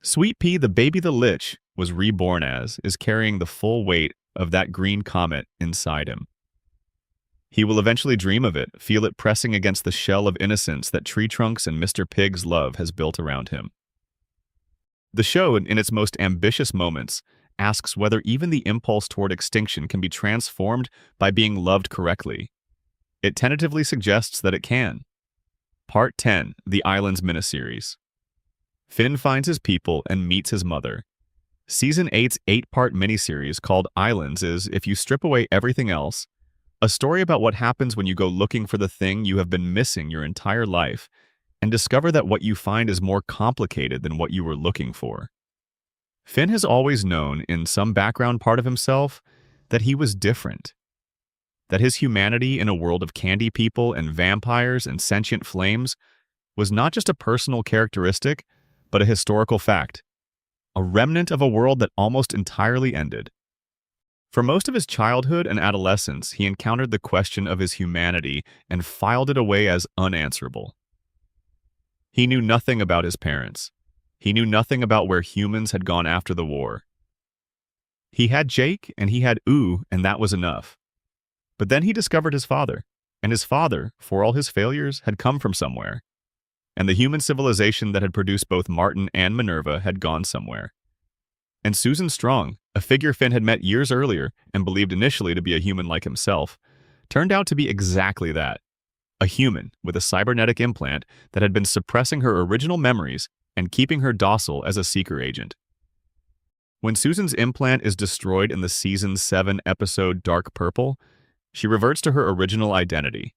Sweet Pea, the baby the Lich was reborn as, is carrying the full weight of that green comet inside him. He will eventually dream of it, feel it pressing against the shell of innocence that Tree Trunks and Mr. Pig's love has built around him. The show, in its most ambitious moments, asks whether even the impulse toward extinction can be transformed by being loved correctly. It tentatively suggests that it can. Part 10, The Islands miniseries. Finn finds his people and meets his mother. Season 8's 8-part miniseries called Islands is, if you strip away everything else, a story about what happens when you go looking for the thing you have been missing your entire life and discover that what you find is more complicated than what you were looking for. Finn has always known, in some background part of himself, that he was different. That his humanity in a world of candy people and vampires and sentient flames was not just a personal characteristic, but a historical fact. A remnant of a world that almost entirely ended. For most of his childhood and adolescence, he encountered the question of his humanity and filed it away as unanswerable. He knew nothing about his parents. He knew nothing about where humans had gone after the war. He had Jake and he had Ooh, and that was enough. But then he discovered his father, and his father, for all his failures, had come from somewhere. And the human civilization that had produced both Martin and Minerva had gone somewhere. And Susan Strong, a figure Finn had met years earlier and believed initially to be a human like himself, turned out to be exactly that. A human with a cybernetic implant that had been suppressing her original memories and keeping her docile as a seeker agent. When Susan's implant is destroyed in the Season 7 episode Dark Purple, she reverts to her original identity.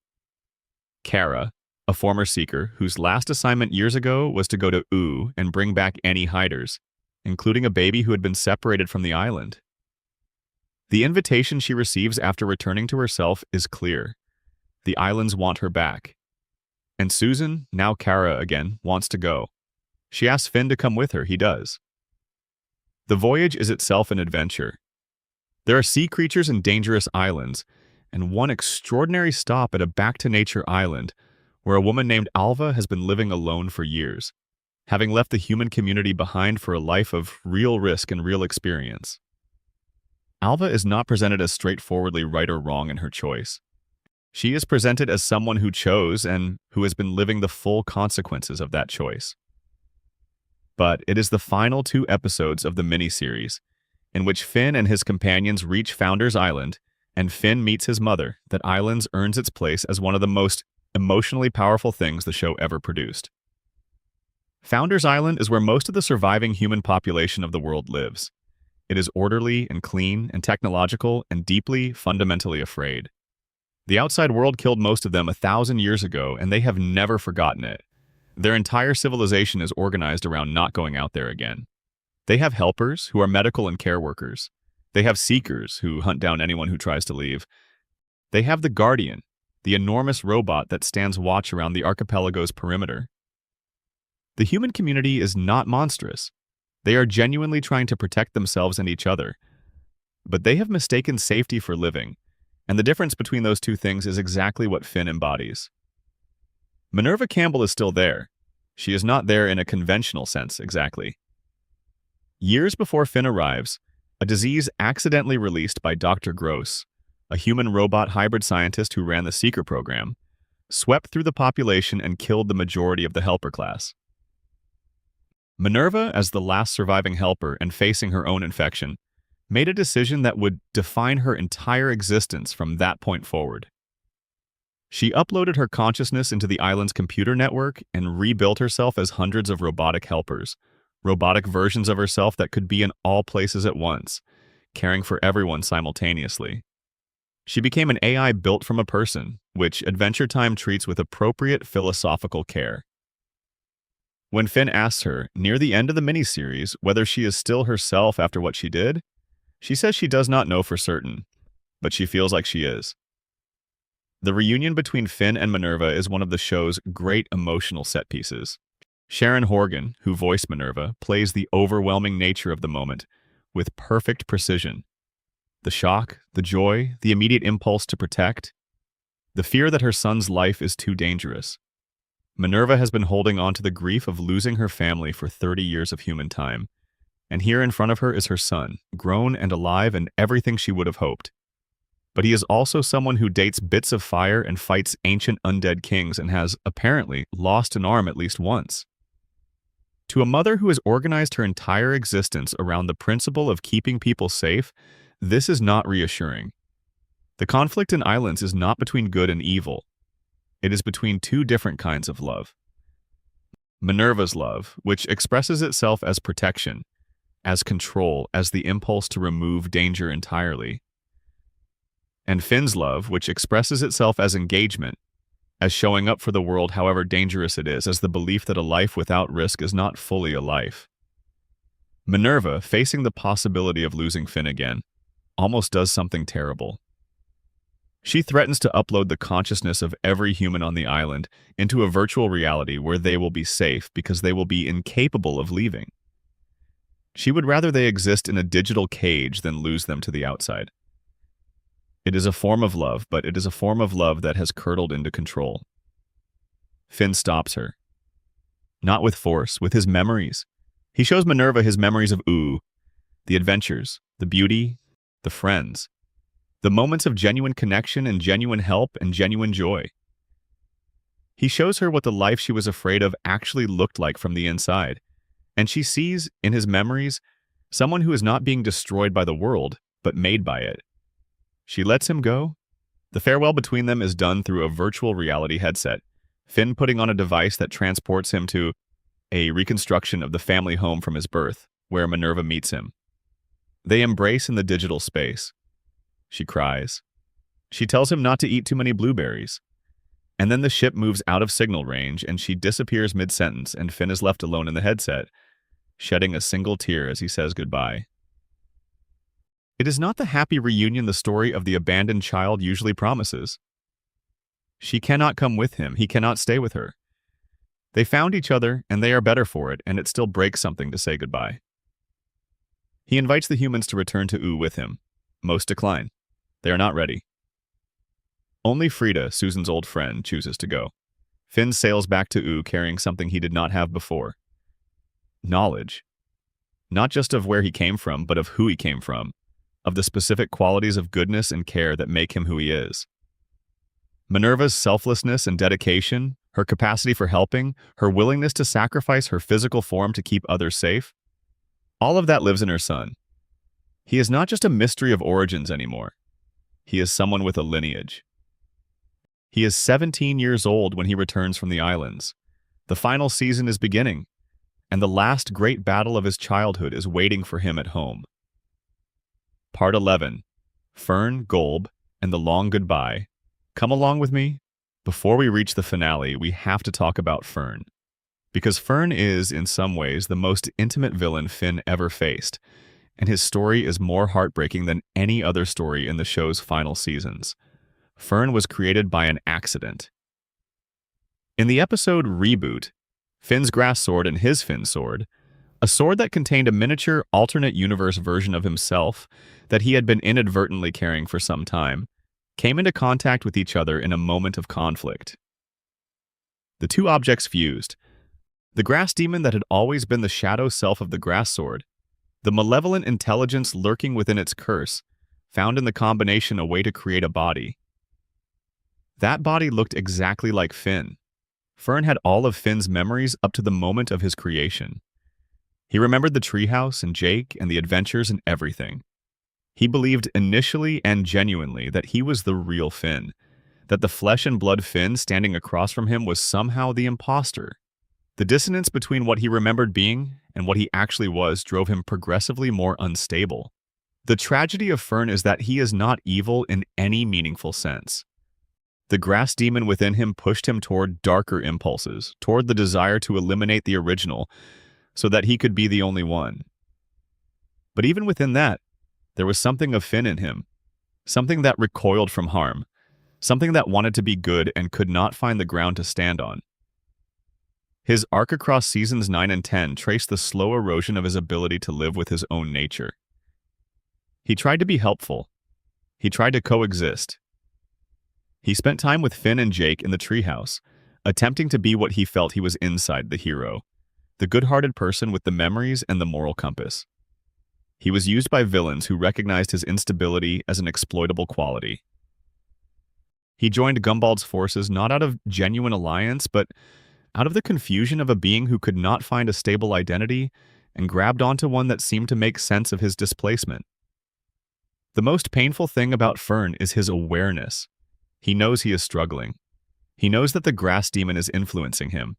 Kara, a former seeker whose last assignment years ago was to go to Ooh and bring back any hiders, including a baby who had been separated from the island. The invitation she receives after returning to herself is clear. The islands want her back. And Susan, now Kara again, wants to go. She asks Finn to come with her. He does. The voyage is itself an adventure. There are sea creatures and dangerous islands, and one extraordinary stop at a back-to-nature island where a woman named Alva has been living alone for years, having left the human community behind for a life of real risk and real experience. Alva is not presented as straightforwardly right or wrong in her choice. She is presented as someone who chose and who has been living the full consequences of that choice. But it is the final 2 episodes of the miniseries, in which Finn and his companions reach Founders Island, and Finn meets his mother, that Islands earns its place as one of the most emotionally powerful things the show ever produced. Founders Island is where most of the surviving human population of the world lives. It is orderly and clean and technological and deeply, fundamentally afraid. The outside world killed most of them 1,000 years ago, and they have never forgotten it. Their entire civilization is organized around not going out there again. They have helpers, who are medical and care workers. They have seekers, who hunt down anyone who tries to leave. They have the Guardian, the enormous robot that stands watch around the archipelago's perimeter. The human community is not monstrous. They are genuinely trying to protect themselves and each other. But they have mistaken safety for living, and the difference between those two things is exactly what Finn embodies. Minerva Campbell is still there. She is not there in a conventional sense, exactly. Years before Finn arrives, a disease accidentally released by Dr. Gross, a human-robot hybrid scientist who ran the Seeker program, swept through the population and killed the majority of the helper class. Minerva, as the last surviving helper and facing her own infection, made a decision that would define her entire existence from that point forward. She uploaded her consciousness into the island's computer network and rebuilt herself as hundreds of robotic helpers, robotic versions of herself that could be in all places at once, caring for everyone simultaneously. She became an AI built from a person, which Adventure Time treats with appropriate philosophical care. When Finn asks her, near the end of the miniseries, whether she is still herself after what she did, she says she does not know for certain, but she feels like she is. The reunion between Finn and Minerva is one of the show's great emotional set pieces. Sharon Horgan, who voiced Minerva, plays the overwhelming nature of the moment with perfect precision. The shock, the joy, the immediate impulse to protect, the fear that her son's life is too dangerous. Minerva has been holding on to the grief of losing her family for 30 years of human time, and here in front of her is her son, grown and alive and everything she would have hoped. but he is also someone who dates bits of fire and fights ancient undead kings and has, apparently, lost an arm at least once. To a mother who has organized her entire existence around the principle of keeping people safe, this is not reassuring. The conflict in Islands is not between good and evil. It is between two different kinds of love. Minerva's love, which expresses itself as protection, as control, as the impulse to remove danger entirely. And Finn's love, which expresses itself as engagement, as showing up for the world however dangerous it is, as the belief that a life without risk is not fully a life. Minerva, facing the possibility of losing Finn again, almost does something terrible. She threatens to upload the consciousness of every human on the island into a virtual reality where they will be safe because they will be incapable of leaving. She would rather they exist in a digital cage than lose them to the outside. It is a form of love, but it is a form of love that has curdled into control. Finn stops her. Not with force, with his memories. He shows Minerva his memories of Ooh, the adventures, the beauty, the friends. The moments of genuine connection and genuine help and genuine joy. He shows her what the life she was afraid of actually looked like from the inside, and she sees, in his memories, someone who is not being destroyed by the world, but made by it. She lets him go. The farewell between them is done through a virtual reality headset, Finn putting on a device that transports him to a reconstruction of the family home from his birth, where Minerva meets him. They embrace in the digital space. She cries. She tells him not to eat too many blueberries. And then the ship moves out of signal range and she disappears mid-sentence and Finn is left alone in the headset, shedding a single tear as he says goodbye. It is not the happy reunion the story of the abandoned child usually promises. She cannot come with him, he cannot stay with her. They found each other and they are better for it, and it still breaks something to say goodbye. He invites the humans to return to Ooh with him. Most decline. They are not ready. Only Frida, Susan's old friend, chooses to go. Finn sails back to Ooh carrying something he did not have before. Knowledge. Not just of where he came from, but of who he came from. Of the specific qualities of goodness and care that make him who he is. Minerva's selflessness and dedication, her capacity for helping, her willingness to sacrifice her physical form to keep others safe, all of that lives in her son. He is not just a mystery of origins anymore. He is someone with a lineage. He is 17 years old when he returns from the islands. The final season is beginning, and the last great battle of his childhood is waiting for him at home. Part 11. Fern, Golb, and the Long Goodbye. Come along with me. Before we reach the finale, we have to talk about Fern. Because Fern is, in some ways, the most intimate villain Finn ever faced, and his story is more heartbreaking than any other story in the show's final seasons. Fern was created by an accident. In the episode Reboot, Finn's grass sword and his Finn sword, a sword that contained a miniature alternate universe version of himself that he had been inadvertently carrying for some time, came into contact with each other in a moment of conflict. The two objects fused. The grass demon that had always been the shadow self of the grass sword, the malevolent intelligence lurking within its curse, found in the combination a way to create a body. That body looked exactly like Finn. Fern had all of Finn's memories up to the moment of his creation. He remembered the treehouse and Jake and the adventures and everything. He believed initially and genuinely that he was the real Finn, that the flesh and blood Finn standing across from him was somehow the imposter. The dissonance between what he remembered being and what he actually was drove him progressively more unstable. The tragedy of Fern is that he is not evil in any meaningful sense. The grass demon within him pushed him toward darker impulses, toward the desire to eliminate the original, so that he could be the only one. But even within that, there was something of Finn in him, something that recoiled from harm, something that wanted to be good and could not find the ground to stand on. His arc across seasons 9 and 10 traced the slow erosion of his ability to live with his own nature. He tried to be helpful. He tried to coexist. He spent time with Finn and Jake in the treehouse, attempting to be what he felt he was inside the hero, the good-hearted person with the memories and the moral compass. He was used by villains who recognized his instability as an exploitable quality. He joined Gumbald's forces not out of genuine alliance, but out of the confusion of a being who could not find a stable identity and grabbed onto one that seemed to make sense of his displacement. The most painful thing about Fern is his awareness. He knows he is struggling. He knows that the grass demon is influencing him.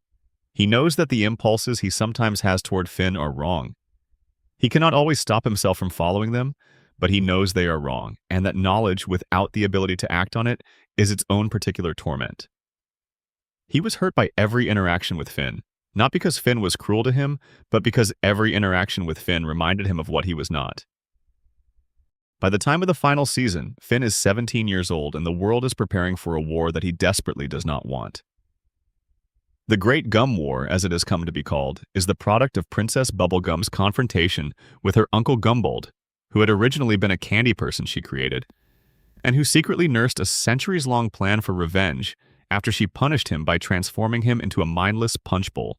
He knows that the impulses he sometimes has toward Finn are wrong. He cannot always stop himself from following them, but he knows they are wrong, and that knowledge without the ability to act on it is its own particular torment. He was hurt by every interaction with Finn, not because Finn was cruel to him, but because every interaction with Finn reminded him of what he was not. By the time of the final season, Finn is 17 years old and the world is preparing for a war that he desperately does not want. The Great Gum War, as it has come to be called, is the product of Princess Bubblegum's confrontation with her uncle Gumbald, who had originally been a candy person she created, and who secretly nursed a centuries-long plan for revenge after she punished him by transforming him into a mindless punch bowl.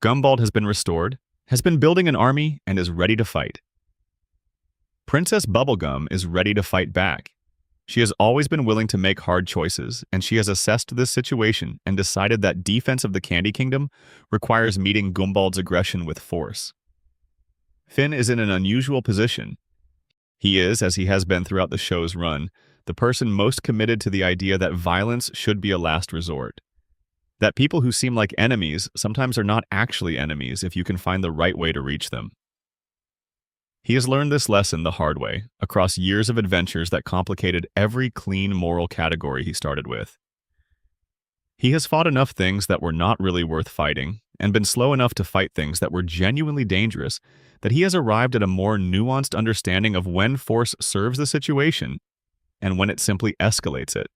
Gumbald has been restored, has been building an army, and is ready to fight. Princess Bubblegum is ready to fight back. She has always been willing to make hard choices, and she has assessed this situation and decided that defense of the Candy Kingdom requires meeting Gumbald's aggression with force. Finn is in an unusual position. He is, as he has been throughout the show's run, the person most committed to the idea that violence should be a last resort. That people who seem like enemies sometimes are not actually enemies if you can find the right way to reach them. He has learned this lesson the hard way, across years of adventures that complicated every clean moral category he started with. He has fought enough things that were not really worth fighting, and been slow enough to fight things that were genuinely dangerous, that he has arrived at a more nuanced understanding of when force serves the situation, and when it simply escalates it.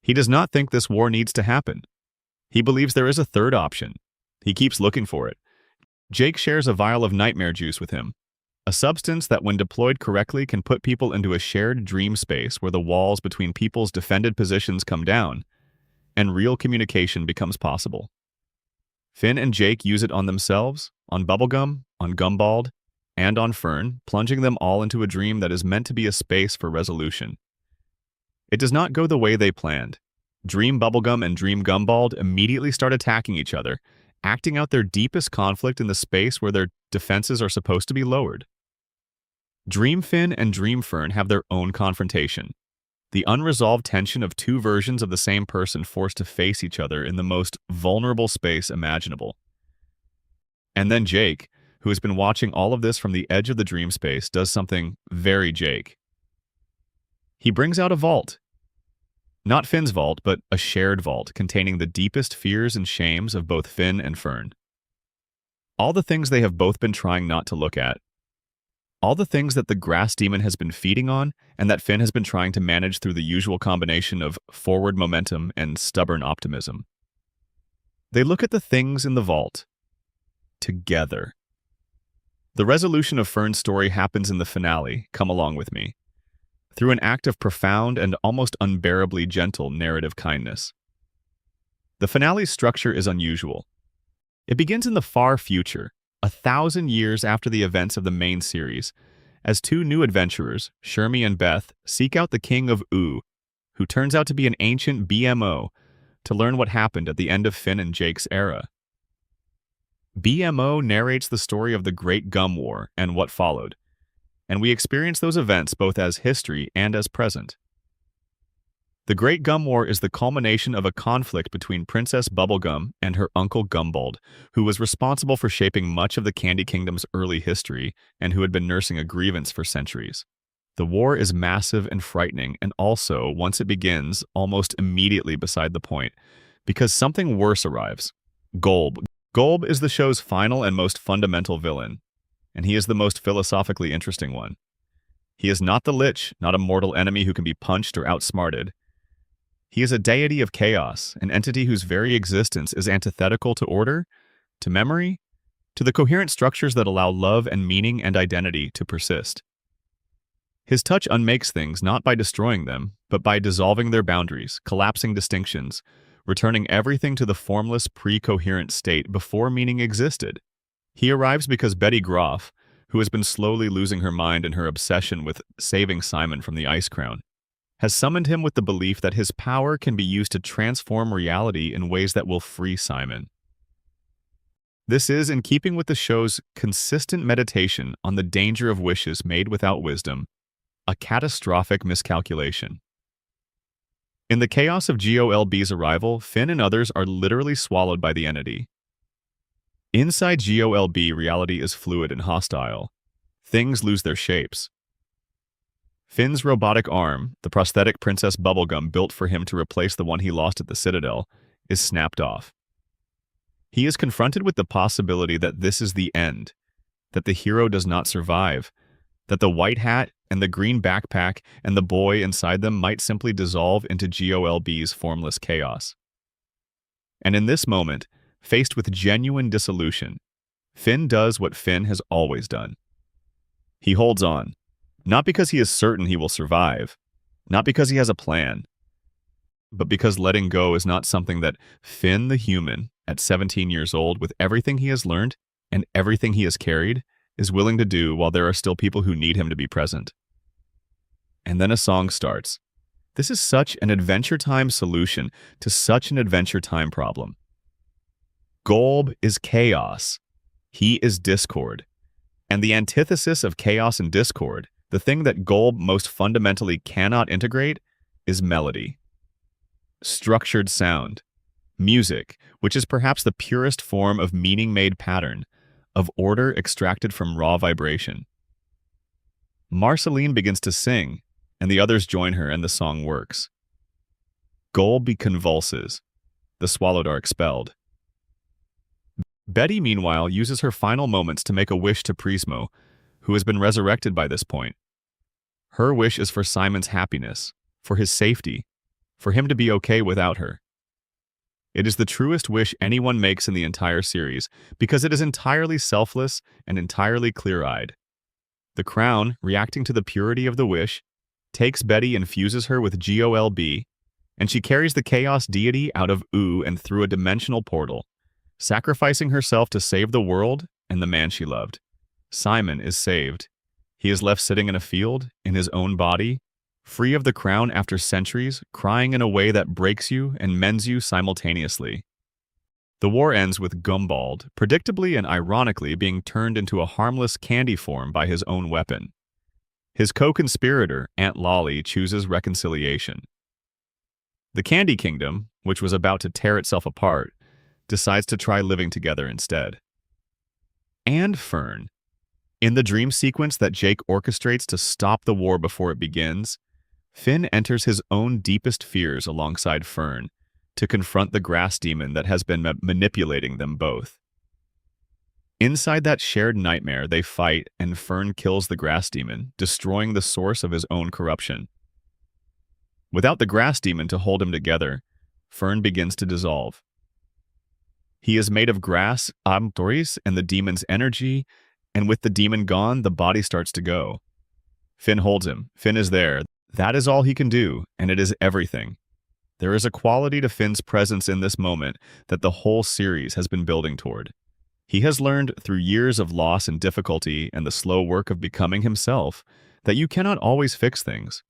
He does not think this war needs to happen. He believes there is a third option. He keeps looking for it. Jake shares a vial of nightmare juice with him, a substance that when deployed correctly can put people into a shared dream space where the walls between people's defended positions come down, and real communication becomes possible. Finn and Jake use it on themselves, on Bubblegum, on Gumbald, and on Fern, plunging them all into a dream that is meant to be a space for resolution. It does not go the way they planned. Dream Bubblegum and Dream Gumbald immediately start attacking each other, acting out their deepest conflict in the space where their defenses are supposed to be lowered. Dream Finn and Dream Fern have their own confrontation, the unresolved tension of two versions of the same person forced to face each other in the most vulnerable space imaginable. And then Jake, who has been watching all of this from the edge of the dream space, does something very Jake. He brings out a vault. Not Finn's vault, but a shared vault containing the deepest fears and shames of both Finn and Fern. All the things they have both been trying not to look at. All the things that the grass demon has been feeding on and that Finn has been trying to manage through the usual combination of forward momentum and stubborn optimism. They look at the things in the vault together. The resolution of Fern's story happens in the finale, Come Along With Me, through an act of profound and almost unbearably gentle narrative kindness. The finale's structure is unusual. It begins in the far future, 1,000 years after the events of the main series, as two new adventurers, Shermie and Beth, seek out the King of Oo, who turns out to be an ancient BMO, to learn what happened at the end of Finn and Jake's era. BMO narrates the story of the Great Gum War and what followed, and we experience those events both as history and as present. The Great Gum War is the culmination of a conflict between Princess Bubblegum and her uncle Gumbald, who was responsible for shaping much of the Candy Kingdom's early history and who had been nursing a grievance for centuries. The war is massive and frightening, and also, once it begins, almost immediately beside the point, because something worse arrives. Golb. Golb is the show's final and most fundamental villain, and he is the most philosophically interesting one. He is not the Lich, not a mortal enemy who can be punched or outsmarted. He is a deity of chaos, an entity whose very existence is antithetical to order, to memory, to the coherent structures that allow love and meaning and identity to persist. His touch unmakes things not by destroying them, but by dissolving their boundaries, collapsing distinctions, returning everything to the formless, pre-coherent state before meaning existed. He arrives because Betty Groff, who has been slowly losing her mind in her obsession with saving Simon from the Ice Crown, has summoned him with the belief that his power can be used to transform reality in ways that will free Simon. This is in keeping with the show's consistent meditation on the danger of wishes made without wisdom, a catastrophic miscalculation. In the chaos of GOLB's arrival, Finn and others are literally swallowed by the entity. Inside GOLB, reality is fluid and hostile. Things lose their shapes. Finn's robotic arm, the prosthetic Princess Bubblegum built for him to replace the one he lost at the Citadel, is snapped off. He is confronted with the possibility that this is the end, that the hero does not survive, that the white hat and the green backpack and the boy inside them might simply dissolve into GOLB's formless chaos. And in this moment, faced with genuine dissolution, Finn does what Finn has always done. He holds on, not because he is certain he will survive, not because he has a plan, but because letting go is not something that Finn the human, at 17 years old, with everything he has learned and everything he has carried, is willing to do while there are still people who need him to be present. And then a song starts. This is such an Adventure Time solution to such an Adventure Time problem. Golb is chaos. He is discord. And the antithesis of chaos and discord, the thing that Golb most fundamentally cannot integrate, is melody. Structured sound. Music, which is perhaps the purest form of meaning-made pattern, of order extracted from raw vibration. Marceline begins to sing, and the others join her, and the song works. Golb convulses. The swallowed are expelled. Betty, meanwhile, uses her final moments to make a wish to Prismo, who has been resurrected by this point. Her wish is for Simon's happiness, for his safety, for him to be okay without her. It is the truest wish anyone makes in the entire series, because it is entirely selfless and entirely clear-eyed. The Crown, reacting to the purity of the wish, takes Betty and fuses her with GOLB, and she carries the Chaos deity out of Oo and through a dimensional portal, sacrificing herself to save the world and the man she loved. Simon is saved. He is left sitting in a field, in his own body, free of the Crown after centuries, crying in a way that breaks you and mends you simultaneously. The war ends with Gumbald, predictably and ironically, being turned into a harmless candy form by his own weapon. His co-conspirator, Aunt Lolly, chooses reconciliation. The Candy Kingdom, which was about to tear itself apart, decides to try living together instead. And Fern. In the dream sequence that Jake orchestrates to stop the war before it begins, Finn enters his own deepest fears alongside Fern to confront the grass demon that has been manipulating them both. Inside that shared nightmare, they fight, and Fern kills the grass demon, destroying the source of his own corruption. Without the grass demon to hold him together, Fern begins to dissolve. He is made of grass, stories, and the demon's energy, and with the demon gone, the body starts to go. Finn holds him. Finn is there. That is all he can do, and it is everything. There is a quality to Finn's presence in this moment that the whole series has been building toward. He has learned through years of loss and difficulty and the slow work of becoming himself that you cannot always fix things.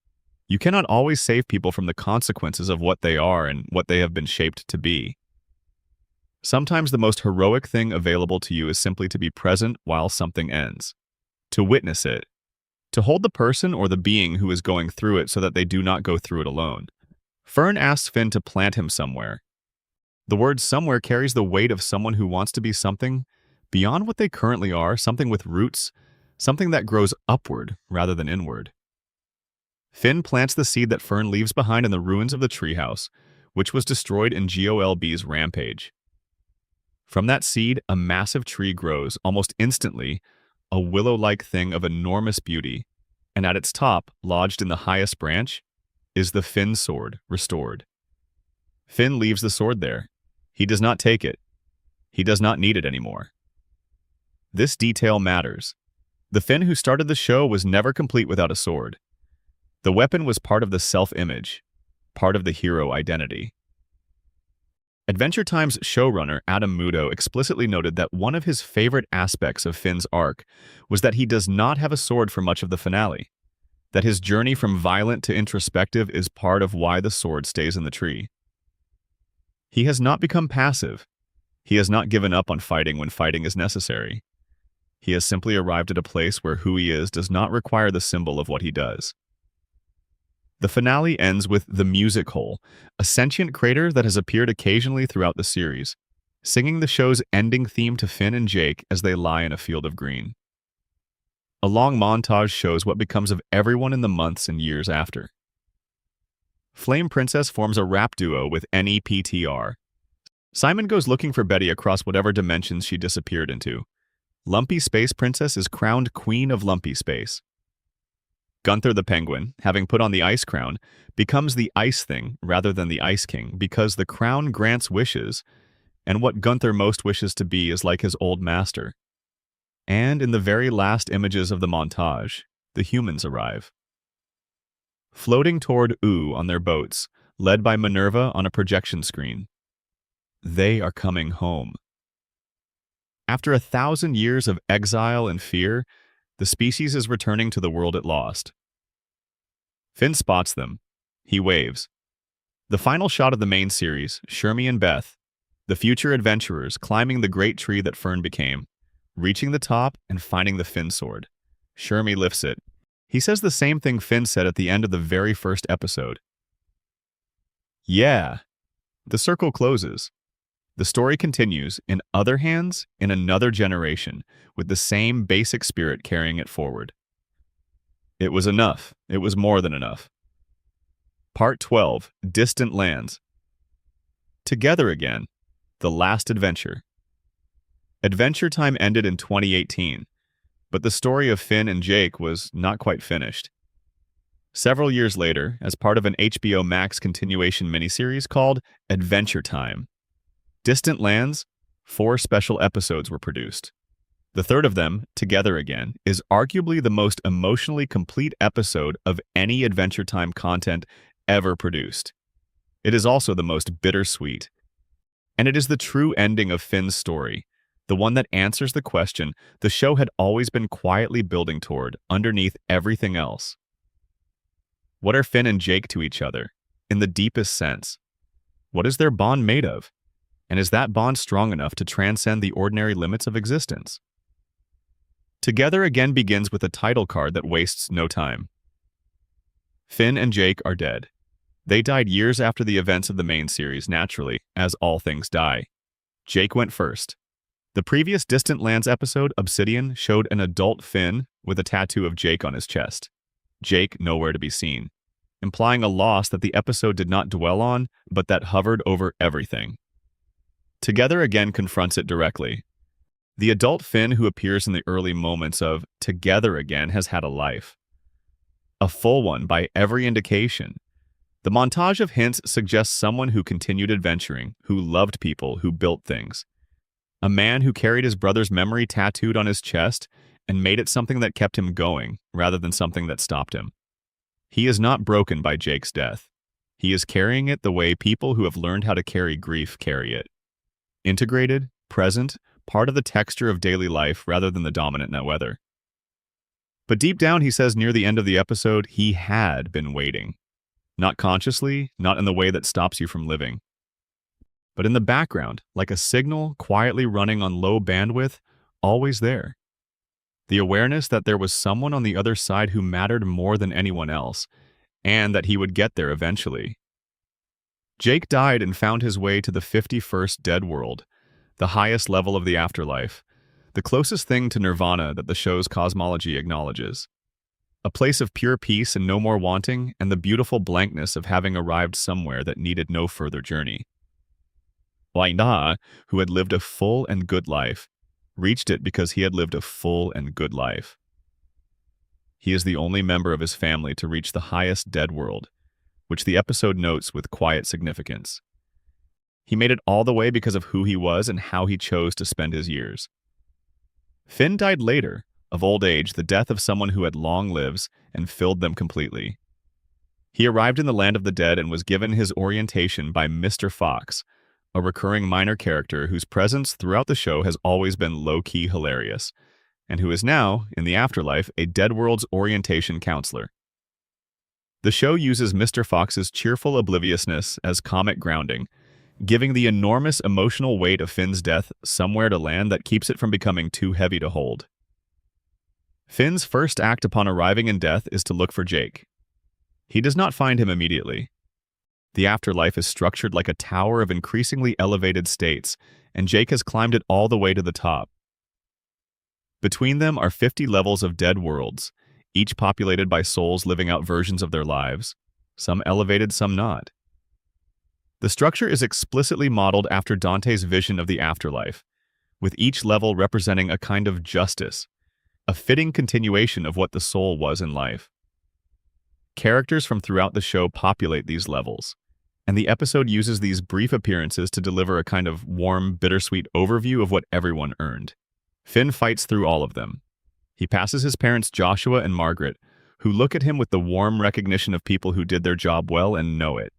You cannot always save people from the consequences of what they are and what they have been shaped to be. Sometimes the most heroic thing available to you is simply to be present while something ends, to witness it, to hold the person or the being who is going through it so that they do not go through it alone. Fern asks Finn to plant him somewhere. The word somewhere carries the weight of someone who wants to be something beyond what they currently are, something with roots, something that grows upward rather than inward. Finn plants the seed that Fern leaves behind in the ruins of the treehouse, which was destroyed in GOLB's rampage. From that seed, a massive tree grows almost instantly, a willow-like thing of enormous beauty, and at its top, lodged in the highest branch, is the Finn sword, restored. Finn leaves the sword there. He does not take it. He does not need it anymore. This detail matters. The Finn who started the show was never complete without a sword. The weapon was part of the self-image, part of the hero identity. Adventure Time's showrunner, Adam Mudo, explicitly noted that one of his favorite aspects of Finn's arc was that he does not have a sword for much of the finale, that his journey from violent to introspective is part of why the sword stays in the tree. He has not become passive. He has not given up on fighting when fighting is necessary. He has simply arrived at a place where who he is does not require the symbol of what he does. The finale ends with the Music Hole, a sentient crater that has appeared occasionally throughout the series, singing the show's ending theme to Finn and Jake as they lie in a field of green. A long montage shows what becomes of everyone in the months and years after. Flame Princess forms a rap duo with NEPTR. Simon goes looking for Betty across whatever dimensions she disappeared into. Lumpy Space Princess is crowned Queen of Lumpy Space. Gunther the Penguin, having put on the Ice Crown, becomes the Ice Thing rather than the Ice King because the crown grants wishes, and what Gunther most wishes to be is like his old master. And in the very last images of the montage, the humans arrive. Floating toward Oo on their boats, led by Minerva on a projection screen. They are coming home. After 1,000 years of exile and fear, the species is returning to the world it lost. Finn spots them. He waves. The final shot of the main series, Shermie and Beth, the future adventurers climbing the great tree that Fern became, reaching the top and finding the Finn sword. Shermie lifts it. He says the same thing Finn said at the end of the very first episode. Yeah. The circle closes. The story continues, in other hands, in another generation, with the same basic spirit carrying it forward. It was enough. It was more than enough. Part 12, Distant Lands. Together Again, The Last Adventure. Adventure Time ended in 2018, but the story of Finn and Jake was not quite finished. Several years later, as part of an HBO Max continuation miniseries called Adventure Time, Distant Lands, 4 special episodes were produced. The third of them, Together Again, is arguably the most emotionally complete episode of any Adventure Time content ever produced. It is also the most bittersweet. And it is the true ending of Finn's story, the one that answers the question the show had always been quietly building toward underneath everything else. What are Finn and Jake to each other, in the deepest sense? What is their bond made of? And is that bond strong enough to transcend the ordinary limits of existence? Together Again begins with a title card that wastes no time. Finn and Jake are dead. They died years after the events of the main series, naturally, as all things die. Jake went first. The previous Distant Lands episode, Obsidian, showed an adult Finn with a tattoo of Jake on his chest. Jake nowhere to be seen, implying a loss that the episode did not dwell on, but that hovered over everything. Together Again confronts it directly. The adult Finn who appears in the early moments of Together Again has had a life. A full one by every indication. The montage of hints suggests someone who continued adventuring, who loved people, who built things. A man who carried his brother's memory tattooed on his chest and made it something that kept him going, rather than something that stopped him. He is not broken by Jake's death. He is carrying it the way people who have learned how to carry grief carry it. Integrated, present, part of the texture of daily life rather than the dominant net weather. But deep down, he says near the end of the episode, he had been waiting. Not consciously, not in the way that stops you from living. But in the background, like a signal quietly running on low bandwidth, always there. The awareness that there was someone on the other side who mattered more than anyone else, and that he would get there eventually. Jake died and found his way to the 51st Dead World, the highest level of the afterlife, the closest thing to nirvana that the show's cosmology acknowledges. A place of pure peace and no more wanting, and the beautiful blankness of having arrived somewhere that needed no further journey. Waina, who had lived a full and good life, reached it because he had lived a full and good life. He is the only member of his family to reach the highest Dead World, which the episode notes with quiet significance. He made it all the way because of who he was and how he chose to spend his years. Finn died later, of old age, the death of someone who had long lives and filled them completely. He arrived in the land of the dead and was given his orientation by Mr. Fox, a recurring minor character whose presence throughout the show has always been low-key hilarious, and who is now, in the afterlife, a Dead World's orientation counselor. The show uses Mr. Fox's cheerful obliviousness as comic grounding, giving the enormous emotional weight of Finn's death somewhere to land that keeps it from becoming too heavy to hold. Finn's first act upon arriving in death is to look for Jake. He does not find him immediately. The afterlife is structured like a tower of increasingly elevated states, and Jake has climbed it all the way to the top. Between them are 50 levels of dead worlds, each populated by souls living out versions of their lives, some elevated, some not. The structure is explicitly modeled after Dante's vision of the afterlife, with each level representing a kind of justice, a fitting continuation of what the soul was in life. Characters from throughout the show populate these levels, and the episode uses these brief appearances to deliver a kind of warm, bittersweet overview of what everyone earned. Finn fights through all of them. He passes his parents Joshua and Margaret, who look at him with the warm recognition of people who did their job well and know it.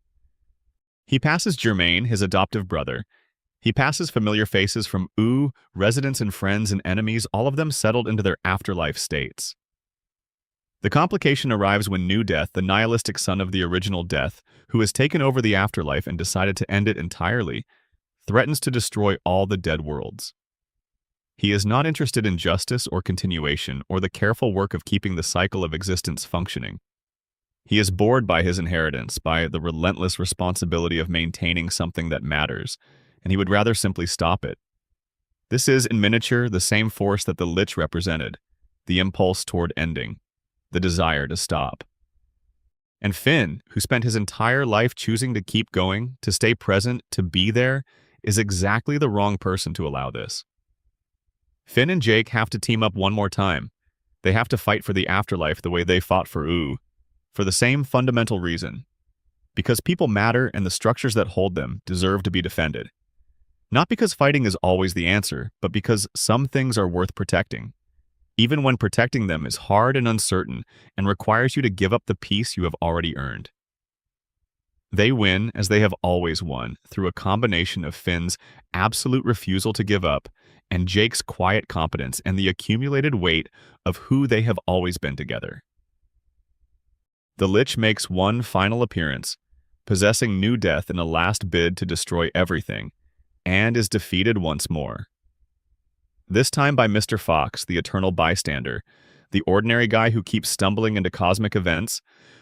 He passes Jermaine, his adoptive brother. He passes familiar faces from Ooh, residents and friends and enemies, all of them settled into their afterlife states. The complication arrives when New Death, the nihilistic son of the original Death, who has taken over the afterlife and decided to end it entirely, threatens to destroy all the dead worlds. He is not interested in justice or continuation or the careful work of keeping the cycle of existence functioning. He is bored by his inheritance, by the relentless responsibility of maintaining something that matters, and he would rather simply stop it. This is, in miniature, the same force that the Lich represented, the impulse toward ending, the desire to stop. And Finn, who spent his entire life choosing to keep going, to stay present, to be there, is exactly the wrong person to allow this. Finn and Jake have to team up one more time. They have to fight for the afterlife the way they fought for Ooh, for the same fundamental reason. Because people matter and the structures that hold them deserve to be defended. Not because fighting is always the answer, but because some things are worth protecting, even when protecting them is hard and uncertain and requires you to give up the peace you have already earned. They win, as they have always won, through a combination of Finn's absolute refusal to give up and Jake's quiet competence and the accumulated weight of who they have always been together. The Lich makes one final appearance, possessing New Death in a last bid to destroy everything, and is defeated once more. This time by Mr. Fox, the eternal bystander, the ordinary guy who keeps stumbling into cosmic events,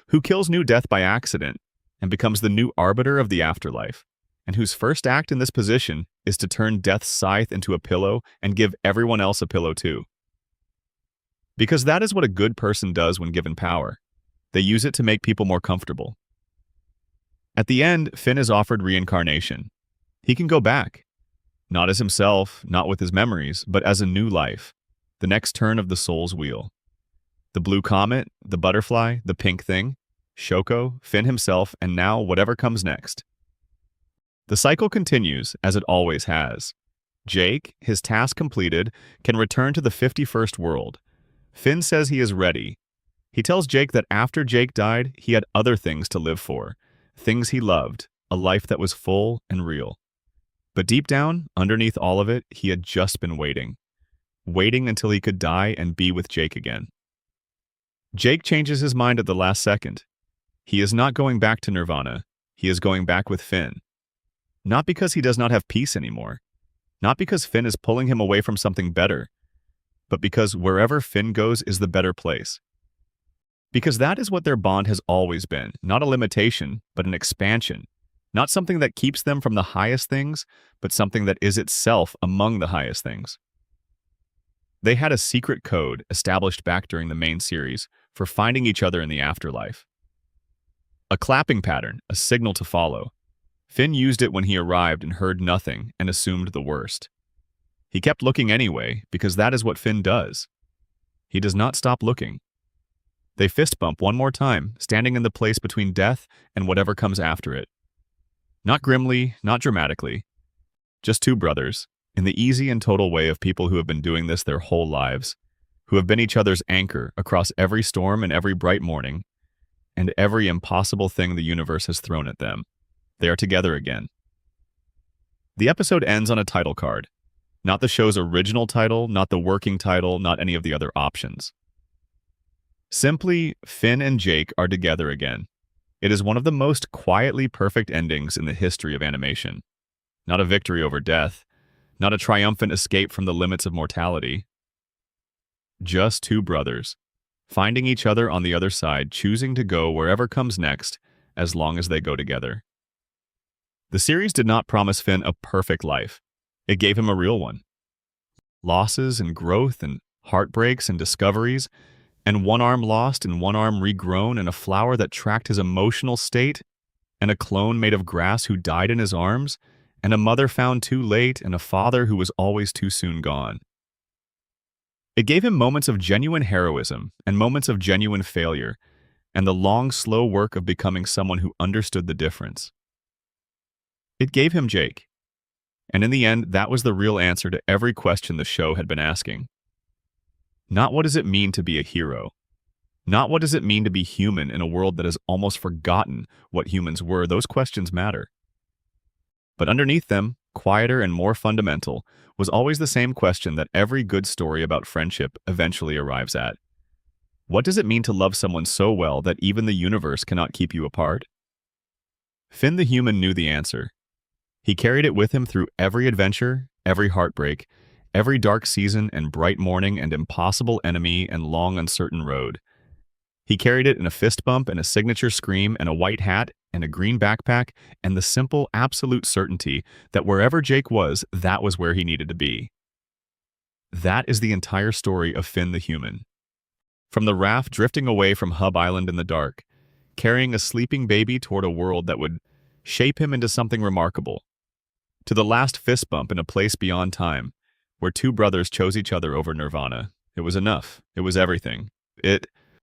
who kills New Death by accident and becomes the new arbiter of the afterlife, and whose first act in this position is to turn Death's scythe into a pillow and give everyone else a pillow too. Because that is what a good person does when given power. They use it to make people more comfortable. At the end, Finn is offered reincarnation. He can go back. Not as himself, not with his memories, but as a new life, the next turn of the soul's wheel. The blue comet, the butterfly, the pink thing, Shoko, Finn himself, and now whatever comes next. The cycle continues, as it always has. Jake, his task completed, can return to the 51st world. Finn says he is ready. He tells Jake that after Jake died, he had other things to live for, things he loved, a life that was full and real. But deep down, underneath all of it, he had just been waiting until he could die and be with Jake again. Jake changes his mind at the last second. He is not going back to Nirvana. He is going back with Finn. Not because he does not have peace anymore. Not because Finn is pulling him away from something better. But because wherever Finn goes is the better place. Because that is what their bond has always been. Not a limitation, but an expansion. Not something that keeps them from the highest things, but something that is itself among the highest things. They had a secret code established back during the main series for finding each other in the afterlife. A clapping pattern, a signal to follow. Finn used it when he arrived and heard nothing and assumed the worst. He kept looking anyway, because that is what Finn does. He does not stop looking. They fist bump one more time, standing in the place between death and whatever comes after it. Not grimly, not dramatically. Just two brothers, in the easy and total way of people who have been doing this their whole lives, who have been each other's anchor across every storm and every bright morning, and every impossible thing the universe has thrown at them. They are together again. The episode ends on a title card. Not the show's original title, not the working title, not any of the other options. Simply, Finn and Jake are together again. It is one of the most quietly perfect endings in the history of animation. Not a victory over death, not a triumphant escape from the limits of mortality. Just two brothers, finding each other on the other side, choosing to go wherever comes next, as long as they go together. The series did not promise Finn a perfect life. It gave him a real one. Losses and growth and heartbreaks and discoveries, and one arm lost and one arm regrown, and a flower that tracked his emotional state, and a clone made of grass who died in his arms, and a mother found too late, and a father who was always too soon gone. It gave him moments of genuine heroism and moments of genuine failure, and the long, slow work of becoming someone who understood the difference. It gave him Jake. And in the end, that was the real answer to every question the show had been asking. Not what does it mean to be a hero? Not what does it mean to be human in a world that has almost forgotten what humans were? Those questions matter. But underneath them, quieter and more fundamental, was always the same question that every good story about friendship eventually arrives at. What does it mean to love someone so well that even the universe cannot keep you apart? Finn the human knew the answer. He carried it with him through every adventure, every heartbreak, every dark season and bright morning and impossible enemy and long uncertain road. He carried it in a fist bump and a signature scream and a white hat and a green backpack and the simple, absolute certainty that wherever Jake was, that was where he needed to be. That is the entire story of Finn the human. From the raft drifting away from Hub Island in the dark, carrying a sleeping baby toward a world that would shape him into something remarkable, to the last fist bump in a place beyond time, where two brothers chose each other over nirvana. It was enough. It was everything. It